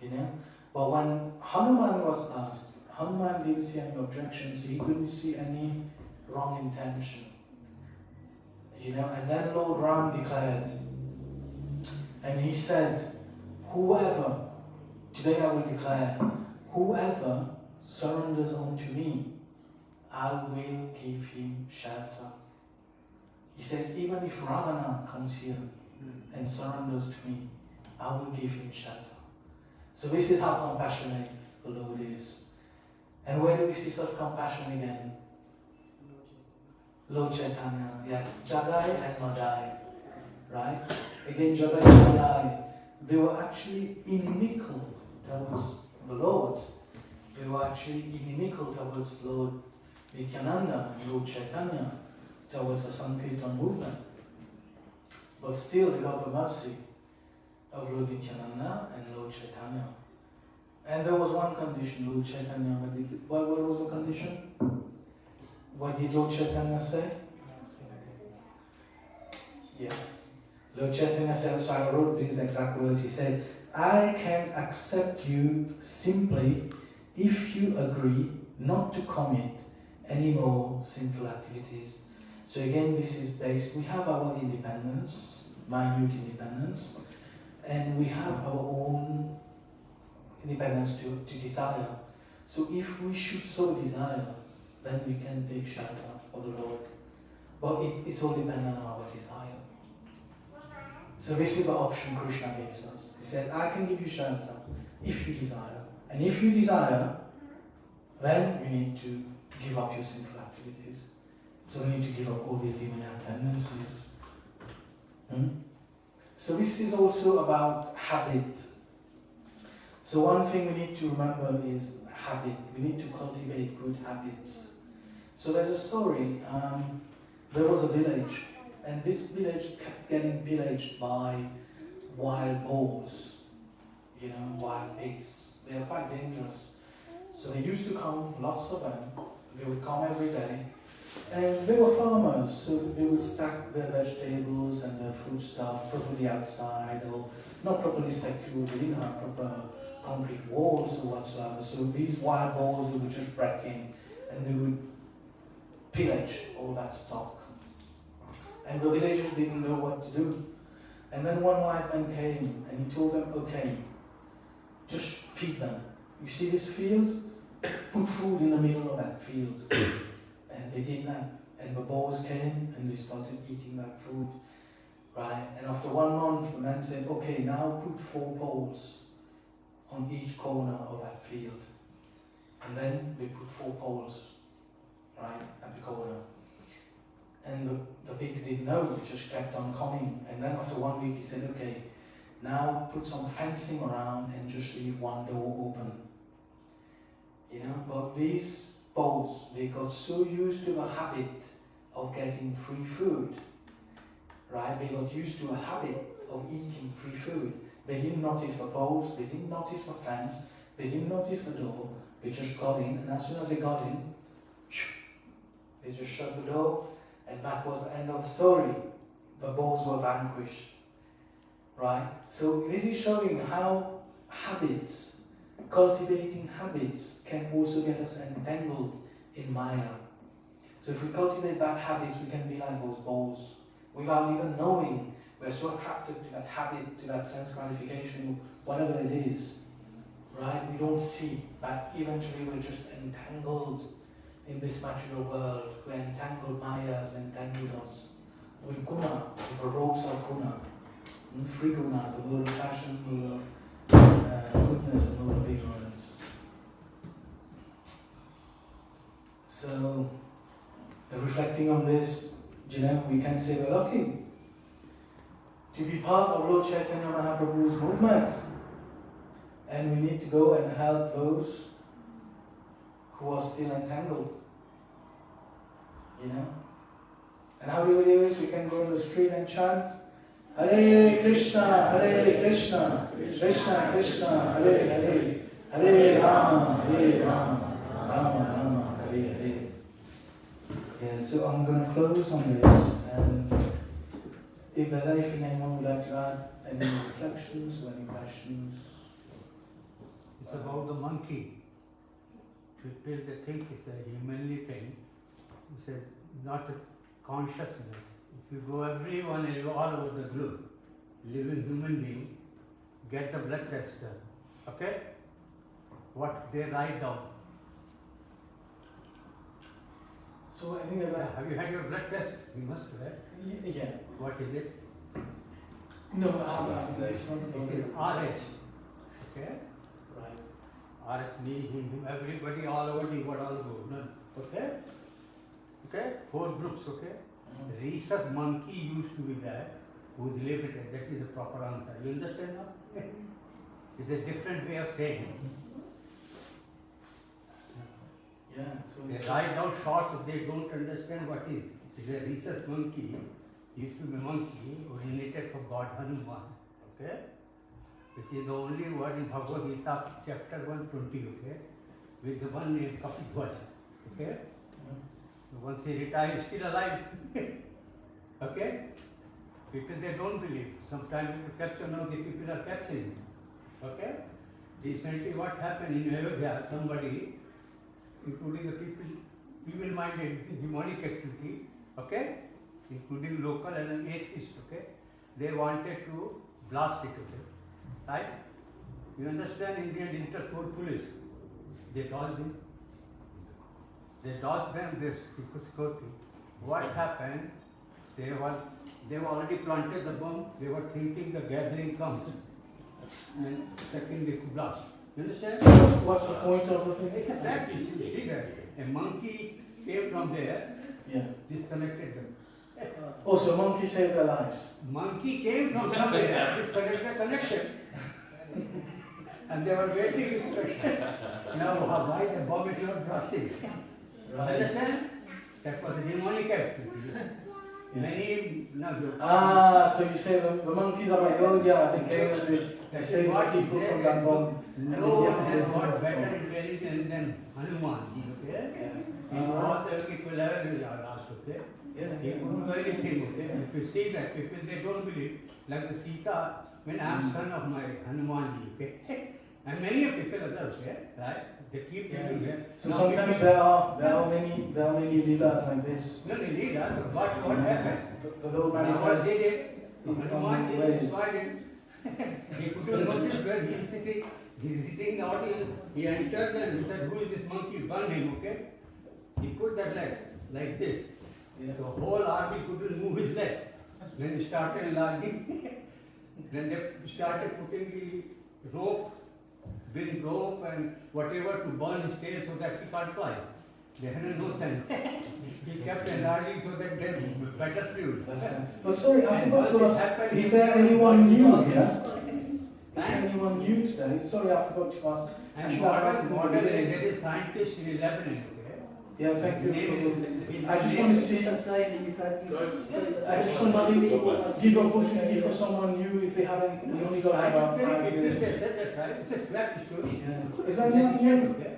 you know. But when Hanuman was asked, Hanuman didn't see any objections, he couldn't see any wrong intention. You know, and then Lord Ram declared, and he said, whoever, today I will declare, whoever surrenders unto me, I will give him shelter. He says, even if Ravana comes here and surrenders to me, I will give him shelter. So this is how compassionate the Lord is. And where do we see such compassion again? Lord Chaitanya, yes, Jagai and Madai, right? Again, Jagai and Madai, they were actually inimical towards the Lord. They were actually inimical towards Lord Nityananda and Lord Chaitanya, towards the Sankirtan movement. But still they got the mercy of Lord Nityananda and Lord Chaitanya. And there was one condition, Lord Chaitanya, what was the condition? What did Lord Chaitanya say? Yes. Lord Chaitanya said, so I wrote these exact words, he said, I can accept you simply if you agree not to commit any more sinful activities. So again, this is based, we have our independence, minute independence, and we have our own independence to desire. So if we should so desire, then we can take shelter of the Lord. But it's all dependent on our desire. So this is the option Krishna gives us. He said, I can give you shelter if you desire. And if you desire, then you need to give up your sinful activities. So we need to give up all these demonic tendencies. So this is also about habit So one thing we need to remember is habit. We need to cultivate good habits. So there's a story. There was a village, and this village kept getting pillaged by wild boars. You know, wild pigs. They are quite dangerous. So they used to come, lots of them. They would come every day. And they were farmers, so they would stack their vegetables and their food stuff properly outside, or not properly secured. They didn't have proper concrete walls or whatsoever. So these wild boars would just break in and they would pillage all that stock. And the villagers didn't know what to do. And then one wise man came and he told them, okay, just feed them. You see this field? Put food in the middle of that field. And they did that. And the boars came and they started eating that food. Right? And after 1 month, the man said, okay, now put 4 poles on each corner of that field. And then they put 4 poles, right, at the corner. And the pigs didn't know, they just kept on coming. And then after 1 week he said, okay, now put some fencing around and just leave 1 door open. You know, but these boars, they got so used to the habit of getting free food, right? They got used to a habit of eating free food. They didn't notice the poles, they didn't notice the fence, they didn't notice the door, they just got in, and as soon as they got in, they just shut the door, and that was the end of the story. The boars were vanquished, right? So this is showing how habits, cultivating habits, can also get us entangled in Maya. So if we cultivate bad habits, we can be like those boars, without even knowing. We're so attracted to that habit, to that sense gratification, whatever it is, right? We don't see that eventually we're just entangled in this material world. We're entangled, Maya's entangled us with guna, with the ropes of guna. Free guna, the world of passion, the world of goodness, and the world of ignorance. So, reflecting on this, you know, we can say we're lucky to be part of Lord Chaitanya Mahaprabhu's movement, and we need to go and help those who are still entangled, you know. And how do we do this? We can go in the street and chant Hare Krishna, Krishna Krishna, Hare Hare, Hare Rama, Rama Rama, Hare Hare. Yeah, so I'm going to close on this, and if there's anything anyone would like to add, any reflections or any questions? It's about the monkey. Till they think it's a humanly thing. It's not a consciousness. If you go everyone all over the globe, living human being, get the blood test done. Okay? What they write down. So I think that Have you had your blood test? You must have, right? yeah. What is it? No, it's not It is RH. Okay? Right. RH, me, him, everybody all over the world, all over. None. Okay? Okay? 4 groups, okay? Rhesus monkey used to be that, who is limited. That is the proper answer. You understand now? It's a different way of saying. Yeah. So They write down short, they don't understand what is. It is a rhesus monkey. Used to be monkey, originated from God Hanuman. Okay? Which is the only word in Bhagavad Gita, chapter 120, okay? With the one named Kapitwaj. Okay? Once he retires, still alive. Okay? People, they don't believe. Sometimes people capture, now the people are capturing. Okay? Recently what happened in Ayodhya, somebody, including the people, evil-minded, demonic activity, okay? Including local and an atheist, okay? They wanted to blast it, okay? Right? You understand Indian Interpol police? They dodged him. They dodged them, this ISKCON. What happened? They were already planted the bomb. They were thinking the gathering comes, and second they could blast. You understand? So what's the point of the thing? It's a fact. You see that a monkey came from there, Yeah. disconnected them. Also, monkey saved their lives. Monkey came from somewhere, disconnected the connection. And they were waiting this question. Now, why the bomb is not brushing? Right. Understand? That was a demonic activity. Many, So you say the monkeys are like, oh yeah, they came and they saved the people from that bomb. no one has got better intelligence than Hanuman. Okay? Yeah. In all the people level last, okay? Yeah. He could do anything, okay? If you see that, people they don't believe, like the Sita, when I am son of my Hanumanji, okay? And many of people others, okay? Right? They keep doing it. So sometimes there are many leelas like this. No, leelas, but what happens? The Lord What manifests they did, in Hanumanji ways. destroyed him. He couldn't notice where he is sitting. He is sitting in the audience. He entered and he said, who is this monkey? Burn him, okay? He put that leg like this. Yeah. The whole army couldn't move his leg. Then he started enlarging. Then they started putting the rope, big rope and whatever to burn his tail so that he can't fly. They had no sense. He kept enlarging so that they better flew. But sorry, I And forgot to once it ask, happened, is there anyone new here? Is there And- anyone new today? Sorry, I forgot to ask. And Should I ask modern, in the beginning? there is scientist in Lebanon, okay? Yeah, thank you. Name- I just want to see. Saying that you've had. I just want to see. Give opportunity for someone new if they haven't. We only got about 5 Scientific minutes. people said that, right? It's a fact story. Yeah. Is It's there a anyone said, new? okay?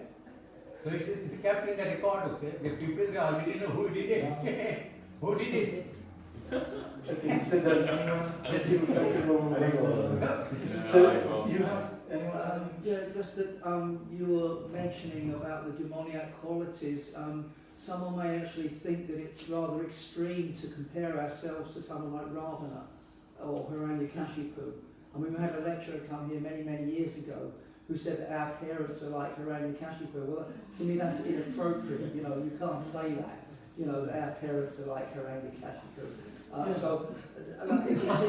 So it's kept in the record, okay? The people they already know who did it. Who did it? Okay, so does anyone? Thank you So you have anyone? Yeah, just that you were mentioning about the demoniac qualities. Someone may actually think that it's rather extreme to compare ourselves to someone like Ravana or Hiranyakashipu. I mean, we had a lecturer come here many, many years ago who said that our parents are like Hiranyakashipu. Well, to me that's inappropriate. You know, you can't say that. You know, that our parents are like Hiranyakashipu. So, it seems,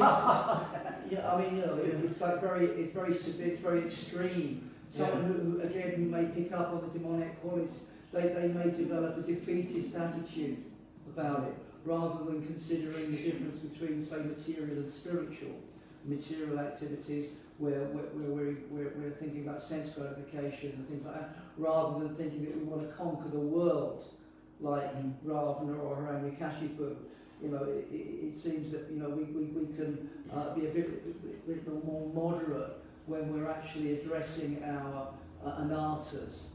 yeah, I mean, you know, it's like it's very severe, it's very extreme. Someone who again, who may pick up on the demonic qualities, they may develop a defeatist attitude about it, rather than considering the difference between, say, material and spiritual. Material activities where we're thinking about sense gratification and things like that, rather than thinking that we want to conquer the world, like Ravana or Hiranyakashipu. You know, it seems that, you know, we can be a bit more moderate when we're actually addressing our anartas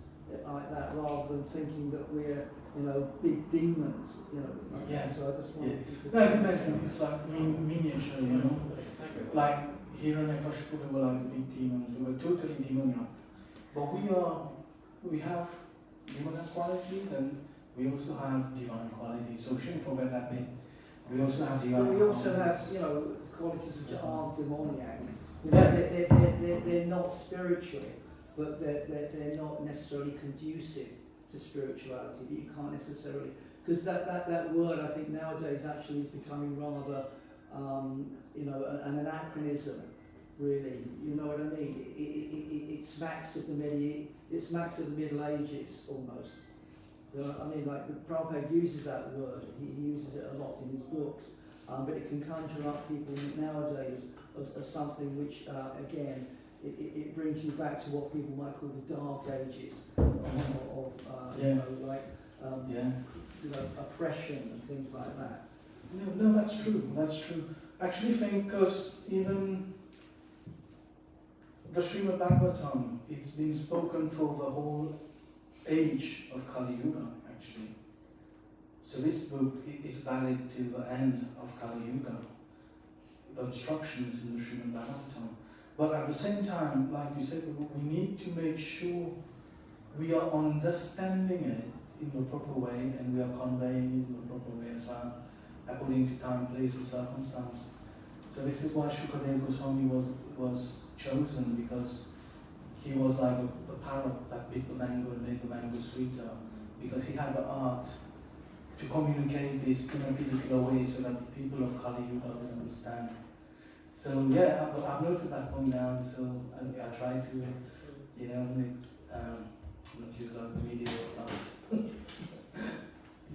like that, rather than thinking that we're, you know, big demons. You know. Yeah. So I just wanted to. No, I can imagine it's like miniature, you know. Like Hiranyakashipu, we were like big demons. We were totally demoniac. But we have demoniac qualities and we also have divine qualities. So we shouldn't forget that bit. We also have divine But we also qualities. have, you know, qualities which aren't demoniac. You know, they're not spiritual, but they're not necessarily conducive to spirituality. That you can't necessarily, because that word, I think nowadays actually is becoming rather, you know, an anachronism. Really, you know what I mean? It smacks of the Middle Ages almost. I mean, like Prabhupada uses that word. He uses it a lot in his books, but it can conjure up people nowadays of something which, again, it brings you back to what people might call the Dark Ages of you know, like you know, oppression and things like that. No, that's true. That's true. Actually, think because even the Srimad Bhagavatam, it's been spoken for the whole age of Kali Yuga, actually. So this book is valid till the end of Kali Yuga. The instructions in the Srimad Bhagavatam. But at the same time, like you said, we need to make sure we are understanding it in the proper way and we are conveying it in the proper way as well, according to time, place and circumstance. So this is why Shukadeva Goswami was chosen, because he was like the parrot that bit the mango and made the mango sweeter, because he had the art to communicate this in a particular way so that the people of Kali Yuga would understand. So yeah, I've noted that point down, so I try to, you know, not use like the medieval stuff.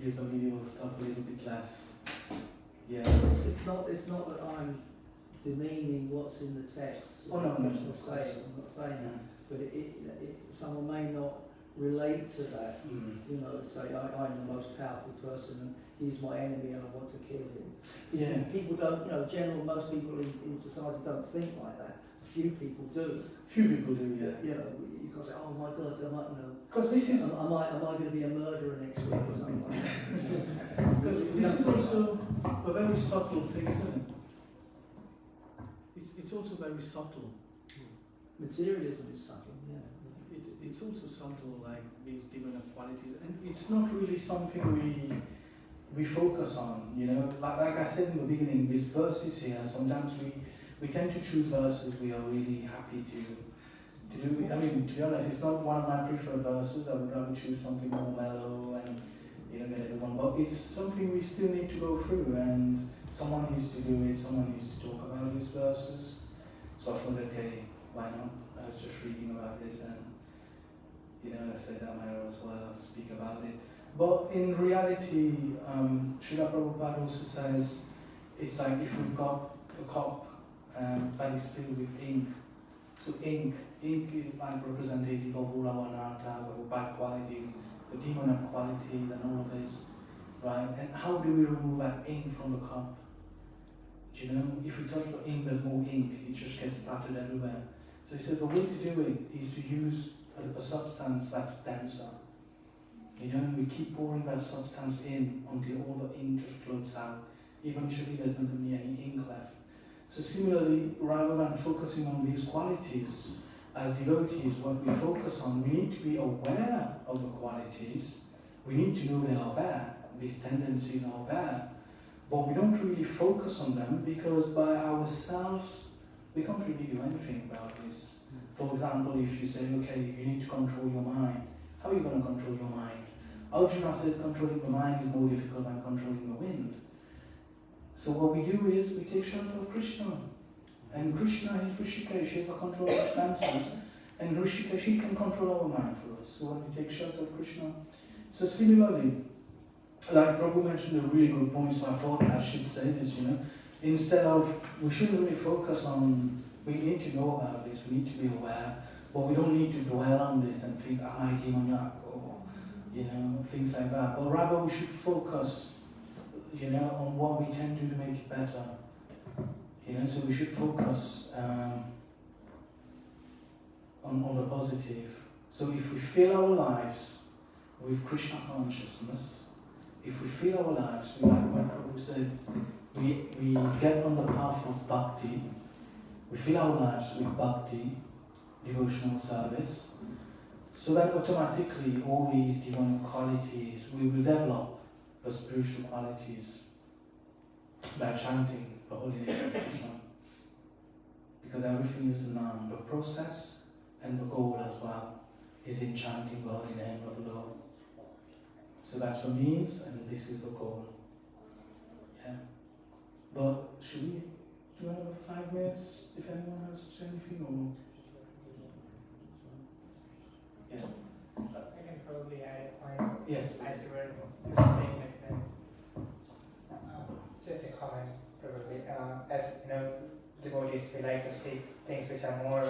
Use the medieval stuff a little bit less. Yeah. It's not that I'm demeaning what's in the text. Oh, no, I'm not saying that. but someone may not relate to that. You know, say I'm the most powerful person and he's my enemy and I want to kill him. Yeah. People don't, most people in society don't think like that. A few people do. Few people do, yeah. You know, you can say, oh my God, Because this is am I going to be a murderer next week or something like that? because this is also a very subtle thing, isn't it? It's also very subtle. Materialism is subtle, yeah. It's also subtle, like these demonic qualities, and it's not really something we focus on. You know, like I said in the beginning, these verses here. Sometimes we tend to choose verses we are really happy to do. I mean, to be honest, it's not one of my preferred verses. I would rather choose something more mellow and get everyone. But it's something we still need to go through, and someone needs to do it. Someone needs to talk about these verses. So I thought, okay, why not? I was just reading about this, and I said I might as well speak about it. But in reality, Srila Prabhupada also says it's like if we've got a cup that is filled with ink. So ink is like representative of all our anarthas, our bad qualities, the demonic qualities, and all of this, right? And how do we remove that ink from the cup? Do you know, if we touch the ink, there's more ink. It just gets splattered everywhere. So he said the way to do it is to use a substance that's denser. We keep pouring that substance in until all the ink just floats out. Eventually there's not going to be any ink left. So similarly, rather than focusing on these qualities, as devotees, what we focus on, we need to be aware of the qualities. We need to know they are there. These tendencies are there. But we don't really focus on them because by ourselves, we can't really do anything about this. For example, if you say, okay, you need to control your mind, how are you going to control your mind? Arjuna says controlling the mind is more difficult than controlling the wind. So what we do is we take shelter of Krishna. And Krishna is Rishikesh, he has control of the senses. And Rishikesh, he can control our mind for us. So when we take shelter of Krishna. So similarly, like Prabhu mentioned a really good point, so I thought I should say this, Instead of, we shouldn't really focus on, we need to know about this, we need to be aware, but we don't need to dwell on this and think, am I demoniac, or, things like that. But rather we should focus, on what we can do to make it better. So we should focus on the positive. So if we fill our lives with Krishna consciousness, if we fill our lives, like what Prabhu said, we get on the path of bhakti, we fill our lives with bhakti, devotional service, so that automatically all these demonic qualities, we will develop the spiritual qualities by chanting the holy name of Krishna. Because everything is the Nam, the process and the goal as well is in chanting the holy name of the Lord. So that's the means and this is the goal. Yeah. But should we do another 5 minutes if anyone has to say anything or? Yeah. I can probably add a point. Yes. As you were saying that, it's just a comment probably. As devotees, we like to speak things which are more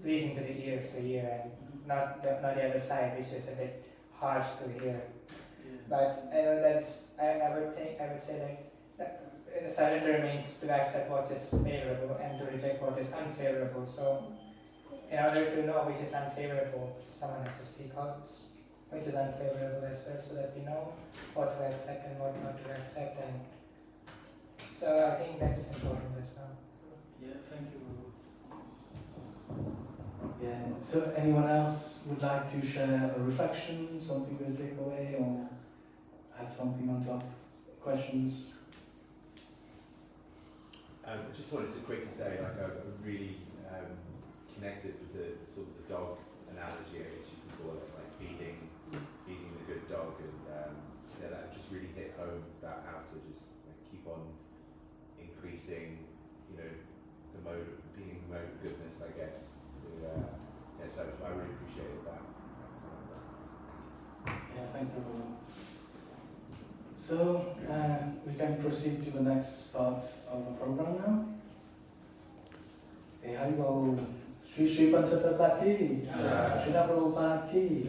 pleasing to the ears to hear, and not the other side, which is a bit harsh to hear. Yeah. But I would say the surrender means to accept what is favorable and to reject what is unfavorable. So in order to know which is unfavorable, someone has to speak out which is unfavorable as well, so that we know what to accept and what not to accept. And so I think that's important as well. Yeah, thank you. Yeah, so anyone else would like to share a reflection, something to take away, or add something on top? Questions? I just wanted to quickly say, I really connected with the sort of the dog analogy, I guess you could call it, like feeding the good dog, and that just really hit home about how to just keep on increasing, the mode of goodness, I guess. So I really appreciated that. Yeah, thank you. So we can proceed to the next part of the program now. Okay, Haribol, Sri Sri Panchatattva ki, Srila Prabhupada ki.